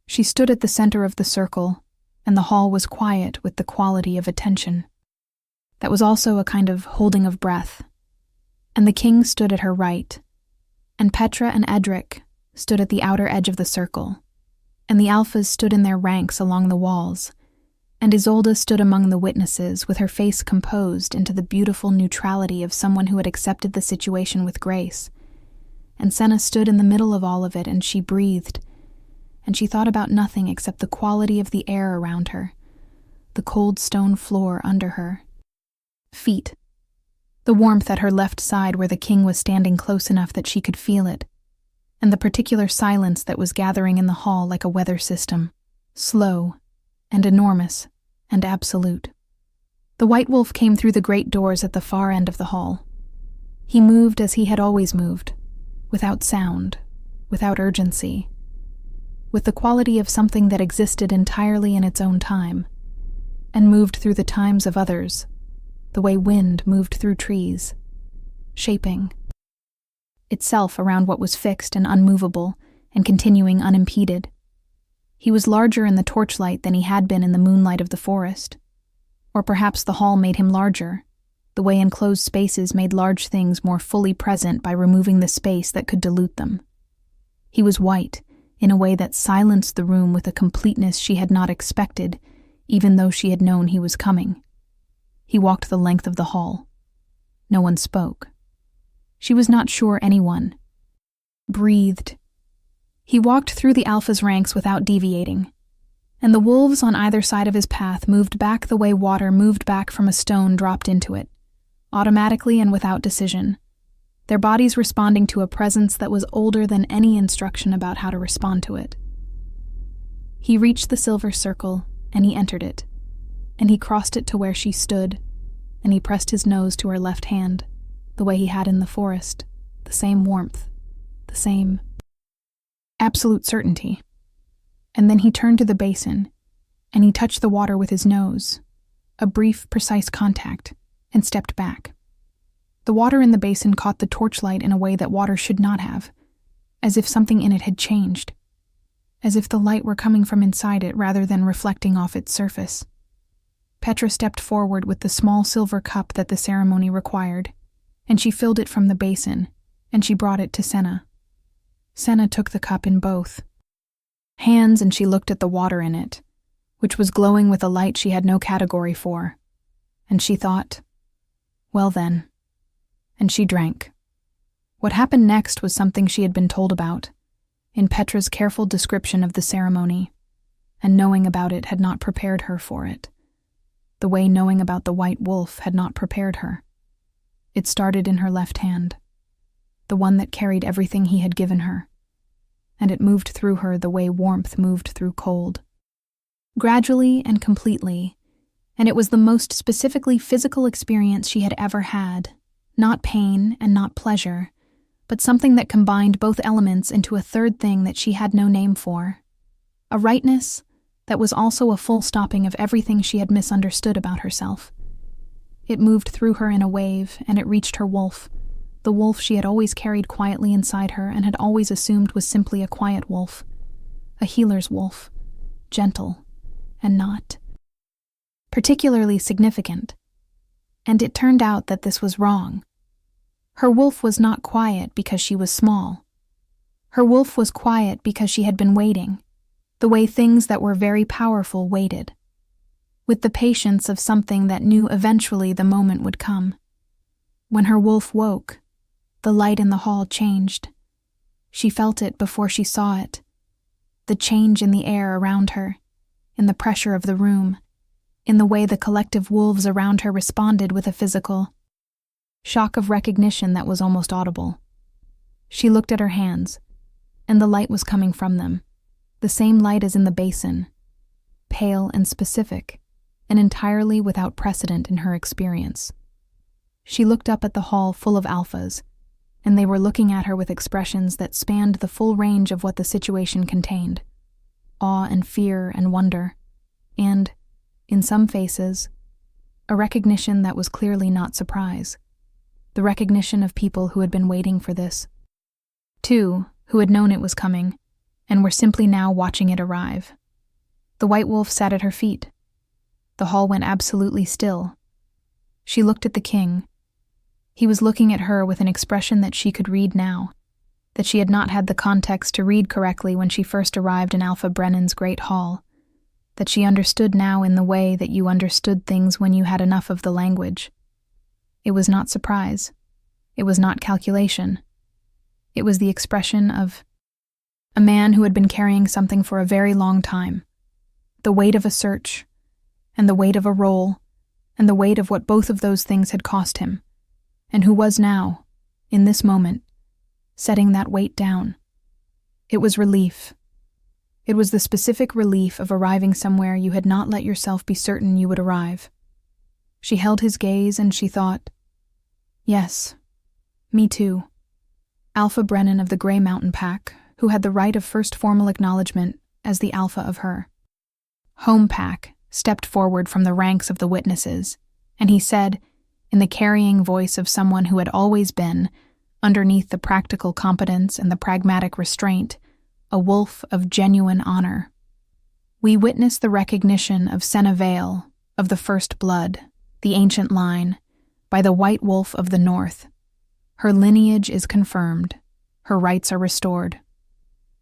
She stood at the center of the circle, and the hall was quiet with the quality of attention. That was also a kind of holding of breath. And the king stood at her right, and Petra and Edric stood at the outer edge of the circle, and the alphas stood in their ranks along the walls, and Isolde stood among the witnesses with her face composed into the beautiful neutrality of someone who had accepted the situation with grace. And Senna stood in the middle of all of it, and she breathed, and she thought about nothing except the quality of the air around her, the cold stone floor under her. Feet. The warmth at her left side where the king was standing close enough that she could feel it, and the particular silence that was gathering in the hall like a weather system, slow and enormous and absolute. The white wolf came through the great doors at the far end of the hall. He moved as he had always moved, without sound, without urgency, with the quality of something that existed entirely in its own time, and moved through the times of others, the way wind moved through trees, shaping itself around what was fixed and unmovable and continuing unimpeded. He was larger in the torchlight than he had been in the moonlight of the forest. Or perhaps the hall made him larger, the way enclosed spaces made large things more fully present by removing the space that could dilute them. He was white, in a way that silenced the room with a completeness she had not expected, even though she had known he was coming. He walked the length of the hall. No one spoke. She was not sure anyone breathed. He walked through the Alpha's ranks without deviating, and the wolves on either side of his path moved back the way water moved back from a stone dropped into it, automatically and without decision, their bodies responding to a presence that was older than any instruction about how to respond to it. He reached the silver circle, and he entered it, and he crossed it to where she stood, and he pressed his nose to her left hand, the way he had in the forest, the same warmth, the same absolute certainty. And then he turned to the basin, and he touched the water with his nose, a brief, precise contact, and stepped back. The water in the basin caught the torchlight in a way that water should not have, as if something in it had changed, as if the light were coming from inside it rather than reflecting off its surface. Petra stepped forward with the small silver cup that the ceremony required, and she filled it from the basin, and she brought it to Senna. Senna took the cup in both hands, and she looked at the water in it, which was glowing with a light she had no category for, and she thought, well then, and she drank. What happened next was something she had been told about, in Petra's careful description of the ceremony, and knowing about it had not prepared her for it, the way knowing about the white wolf had not prepared her. It started in her left hand, the one that carried everything he had given her, and it moved through her the way warmth moved through cold. Gradually and completely, and it was the most specifically physical experience she had ever had, not pain and not pleasure, but something that combined both elements into a third thing that she had no name for, a rightness that was also a full stopping of everything she had misunderstood about herself. It moved through her in a wave, and it reached her wolf, the wolf she had always carried quietly inside her and had always assumed was simply a quiet wolf, a healer's wolf, gentle and not particularly significant. And it turned out that this was wrong. Her wolf was not quiet because she was small. Her wolf was quiet because she had been waiting, the way things that were very powerful waited, with the patience of something that knew eventually the moment would come. When her wolf woke, the light in the hall changed. She felt it before she saw it, the change in the air around her, in the pressure of the room, in the way the collective wolves around her responded with a physical shock of recognition that was almost audible. She looked at her hands, and the light was coming from them, the same light as in the basin, pale and specific, and entirely without precedent in her experience. She looked up at the hall full of alphas, and they were looking at her with expressions that spanned the full range of what the situation contained, awe and fear and wonder, and, in some faces, a recognition that was clearly not surprise, the recognition of people who had been waiting for this. Two, who had known it was coming, and were simply now watching it arrive. The white wolf sat at her feet. The hall went absolutely still. She looked at the king. He was looking at her with an expression that she could read now, that she had not had the context to read correctly when she first arrived in Alpha Brennan's great hall, that she understood now in the way that you understood things when you had enough of the language. It was not surprise. It was not calculation. It was the expression of a man who had been carrying something for a very long time, the weight of a search, and the weight of a role, and the weight of what both of those things had cost him, and who was now, in this moment, setting that weight down. It was relief. It was the specific relief of arriving somewhere you had not let yourself be certain you would arrive. She held his gaze and she thought, yes, me too. Alpha Brennan of the Grey Mountain Pack, who had the right of first formal acknowledgement as the alpha of her. Home Pack stepped forward from the ranks of the witnesses, and he said, in the carrying voice of someone who had always been, underneath the practical competence and the pragmatic restraint, a wolf of genuine honor. We witness the recognition of Senna Vale, of the first blood, the ancient line, by the white wolf of the north. Her lineage is confirmed. Her rights are restored.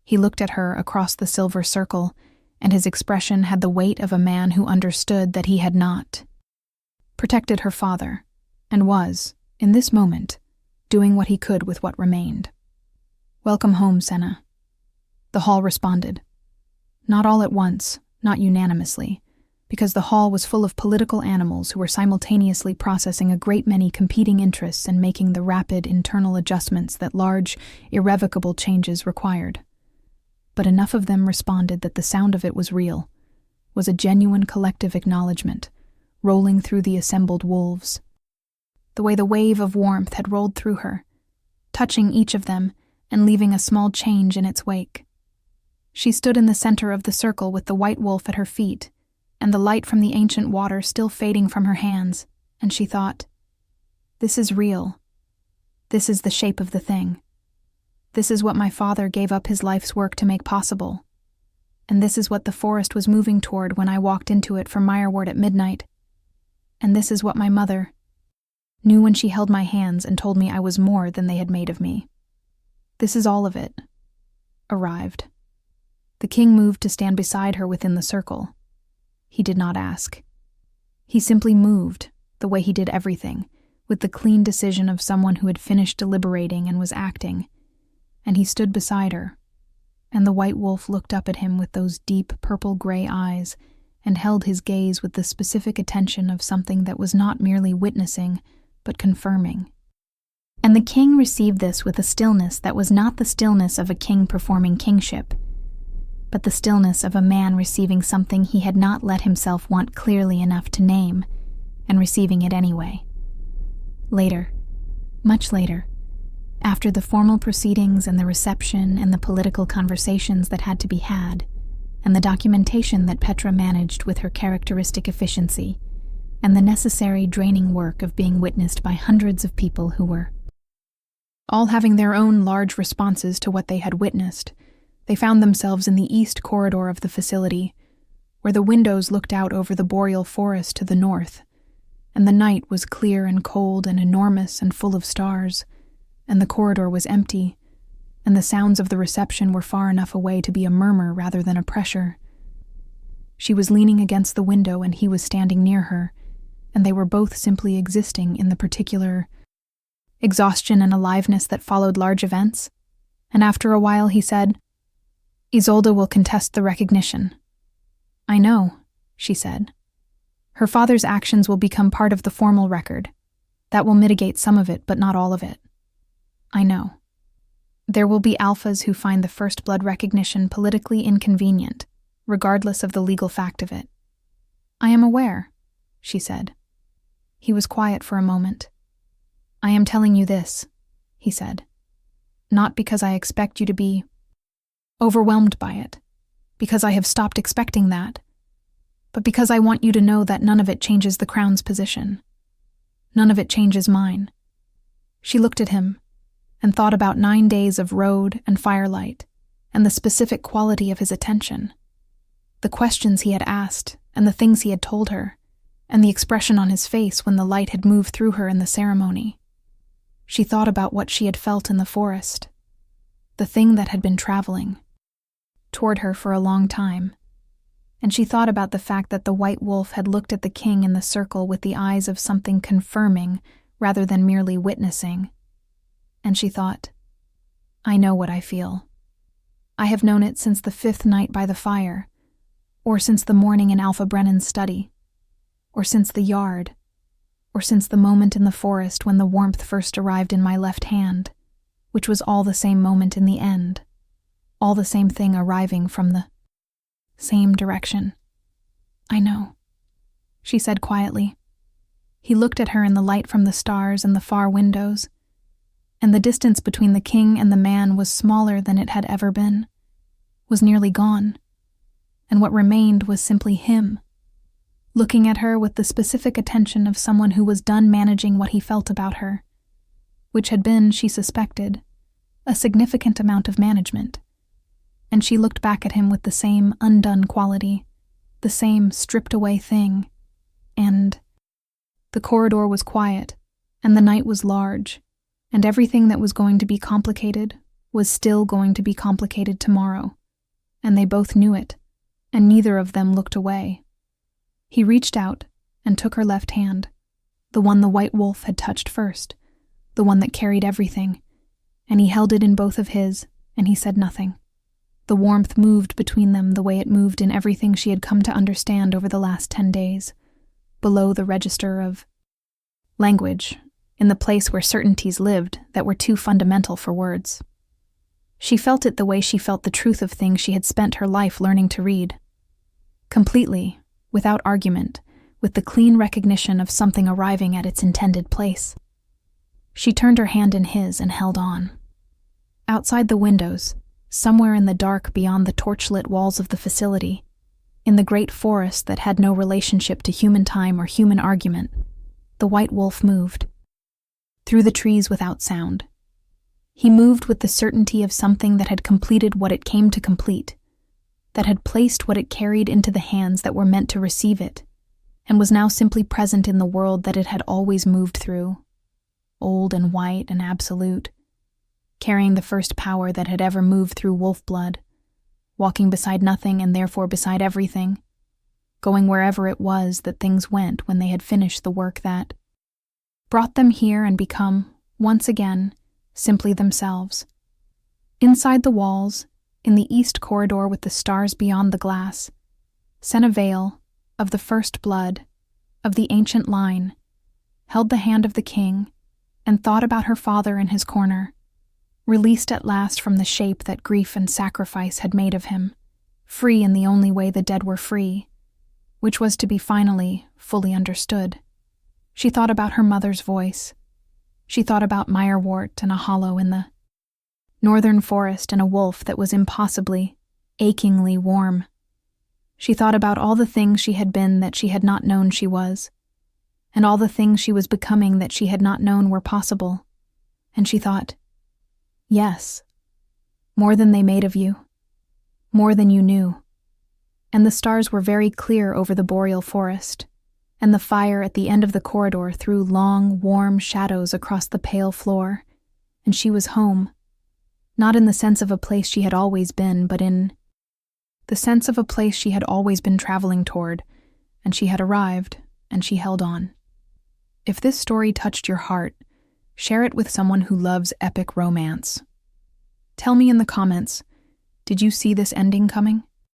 He looked at her across the silver circle, and his expression had the weight of a man who understood that he had not protected her father, and was, in this moment, doing what he could with what remained. Welcome home, Senna. The hall responded. Not all at once, not unanimously, because the hall was full of political animals who were simultaneously processing a great many competing interests and making the rapid internal adjustments that large, irrevocable changes required. But enough of them responded that the sound of it was real, was a genuine collective acknowledgement, rolling through the assembled wolves. The way the wave of warmth had rolled through her, touching each of them and leaving a small change in its wake. She stood in the center of the circle with the white wolf at her feet, and the light from the ancient water still fading from her hands, and she thought, this is real. This is the shape of the thing. This is what my father gave up his life's work to make possible. And this is what the forest was moving toward when I walked into it from Meyerward at midnight. And this is what my mother knew when she held my hands and told me I was more than they had made of me. This is all of it. Arrived. The king moved to stand beside her within the circle. He did not ask. He simply moved, the way he did everything, with the clean decision of someone who had finished deliberating and was acting. And he stood beside her, and the white wolf looked up at him with those deep purple-gray eyes and held his gaze with the specific attention of something that was not merely witnessing, but confirming. And the king received this with a stillness that was not the stillness of a king performing kingship, but the stillness of a man receiving something he had not let himself want clearly enough to name, and receiving it anyway. Later, much later, after the formal proceedings and the reception and the political conversations that had to be had, and the documentation that Petra managed with her characteristic efficiency, and the necessary draining work of being witnessed by hundreds of people who were all having their own large responses to what they had witnessed, they found themselves in the east corridor of the facility, where the windows looked out over the boreal forest to the north, and the night was clear and cold and enormous and full of stars, and the corridor was empty, and the sounds of the reception were far enough away to be a murmur rather than a pressure. She was leaning against the window and he was standing near her, and they were both simply existing in the particular exhaustion and aliveness that followed large events. And after a while he said, Isolde will contest the recognition. I know, she said. Her father's actions will become part of the formal record. That will mitigate some of it, but not all of it. I know. There will be alphas who find the first blood recognition politically inconvenient, regardless of the legal fact of it. I am aware, she said. He was quiet for a moment. I am telling you this, he said. Not because I expect you to be overwhelmed by it, because I have stopped expecting that, but because I want you to know that none of it changes the crown's position. None of it changes mine. She looked at him and thought about 9 days of road and firelight and the specific quality of his attention, the questions he had asked and the things he had told her, and the expression on his face when the light had moved through her in the ceremony. She thought about what she had felt in the forest, the thing that had been traveling toward her for a long time, and she thought about the fact that the white wolf had looked at the king in the circle with the eyes of something confirming rather than merely witnessing. And she thought, I know what I feel. I have known it since the 5th night by the fire, or since the morning in Alpha Brennan's study, or since the yard, or since the moment in the forest when the warmth first arrived in my left hand, which was all the same moment in the end, all the same thing arriving from the same direction. I know, she said quietly. He looked at her in the light from the stars and the far windows, and the distance between the king and the man was smaller than it had ever been, was nearly gone, and what remained was simply him, looking at her with the specific attention of someone who was done managing what he felt about her, which had been, she suspected, a significant amount of management. And she looked back at him with the same undone quality, the same stripped-away thing, and the corridor was quiet, and the night was large, and everything that was going to be complicated was still going to be complicated tomorrow, and they both knew it, and neither of them looked away. He reached out and took her left hand, the one the white wolf had touched first, the one that carried everything, and he held it in both of his, and he said nothing. The warmth moved between them the way it moved in everything she had come to understand over the last 10 days, below the register of language, in the place where certainties lived that were too fundamental for words. She felt it the way she felt the truth of things she had spent her life learning to read. Completely, without argument, with the clean recognition of something arriving at its intended place. She turned her hand in his and held on. Outside the windows, somewhere in the dark beyond the torchlit walls of the facility, in the great forest that had no relationship to human time or human argument, the white wolf moved. Through the trees without sound. He moved with the certainty of something that had completed what it came to complete, that had placed what it carried into the hands that were meant to receive it, and was now simply present in the world that it had always moved through, old and white and absolute, carrying the first power that had ever moved through wolf blood, walking beside nothing and therefore beside everything, going wherever it was that things went when they had finished the work that brought them here and become, once again, simply themselves. Inside the walls, in the east corridor with the stars beyond the glass, Veil, of the first blood, of the ancient line, held the hand of the king and thought about her father in his corner, released at last from the shape that grief and sacrifice had made of him, free in the only way the dead were free, which was to be finally, fully understood. She thought about her mother's voice. She thought about Meyerwort and a hollow in the northern forest and a wolf that was impossibly, achingly warm. She thought about all the things she had been that she had not known she was, and all the things she was becoming that she had not known were possible. And she thought, yes, more than they made of you, more than you knew. And the stars were very clear over the boreal forest, and the fire at the end of the corridor threw long, warm shadows across the pale floor, and she was home, not in the sense of a place she had always been, but in the sense of a place she had always been traveling toward, and she had arrived, and she held on. If this story touched your heart, share it with someone who loves epic romance. Tell me in the comments, did you see this ending coming?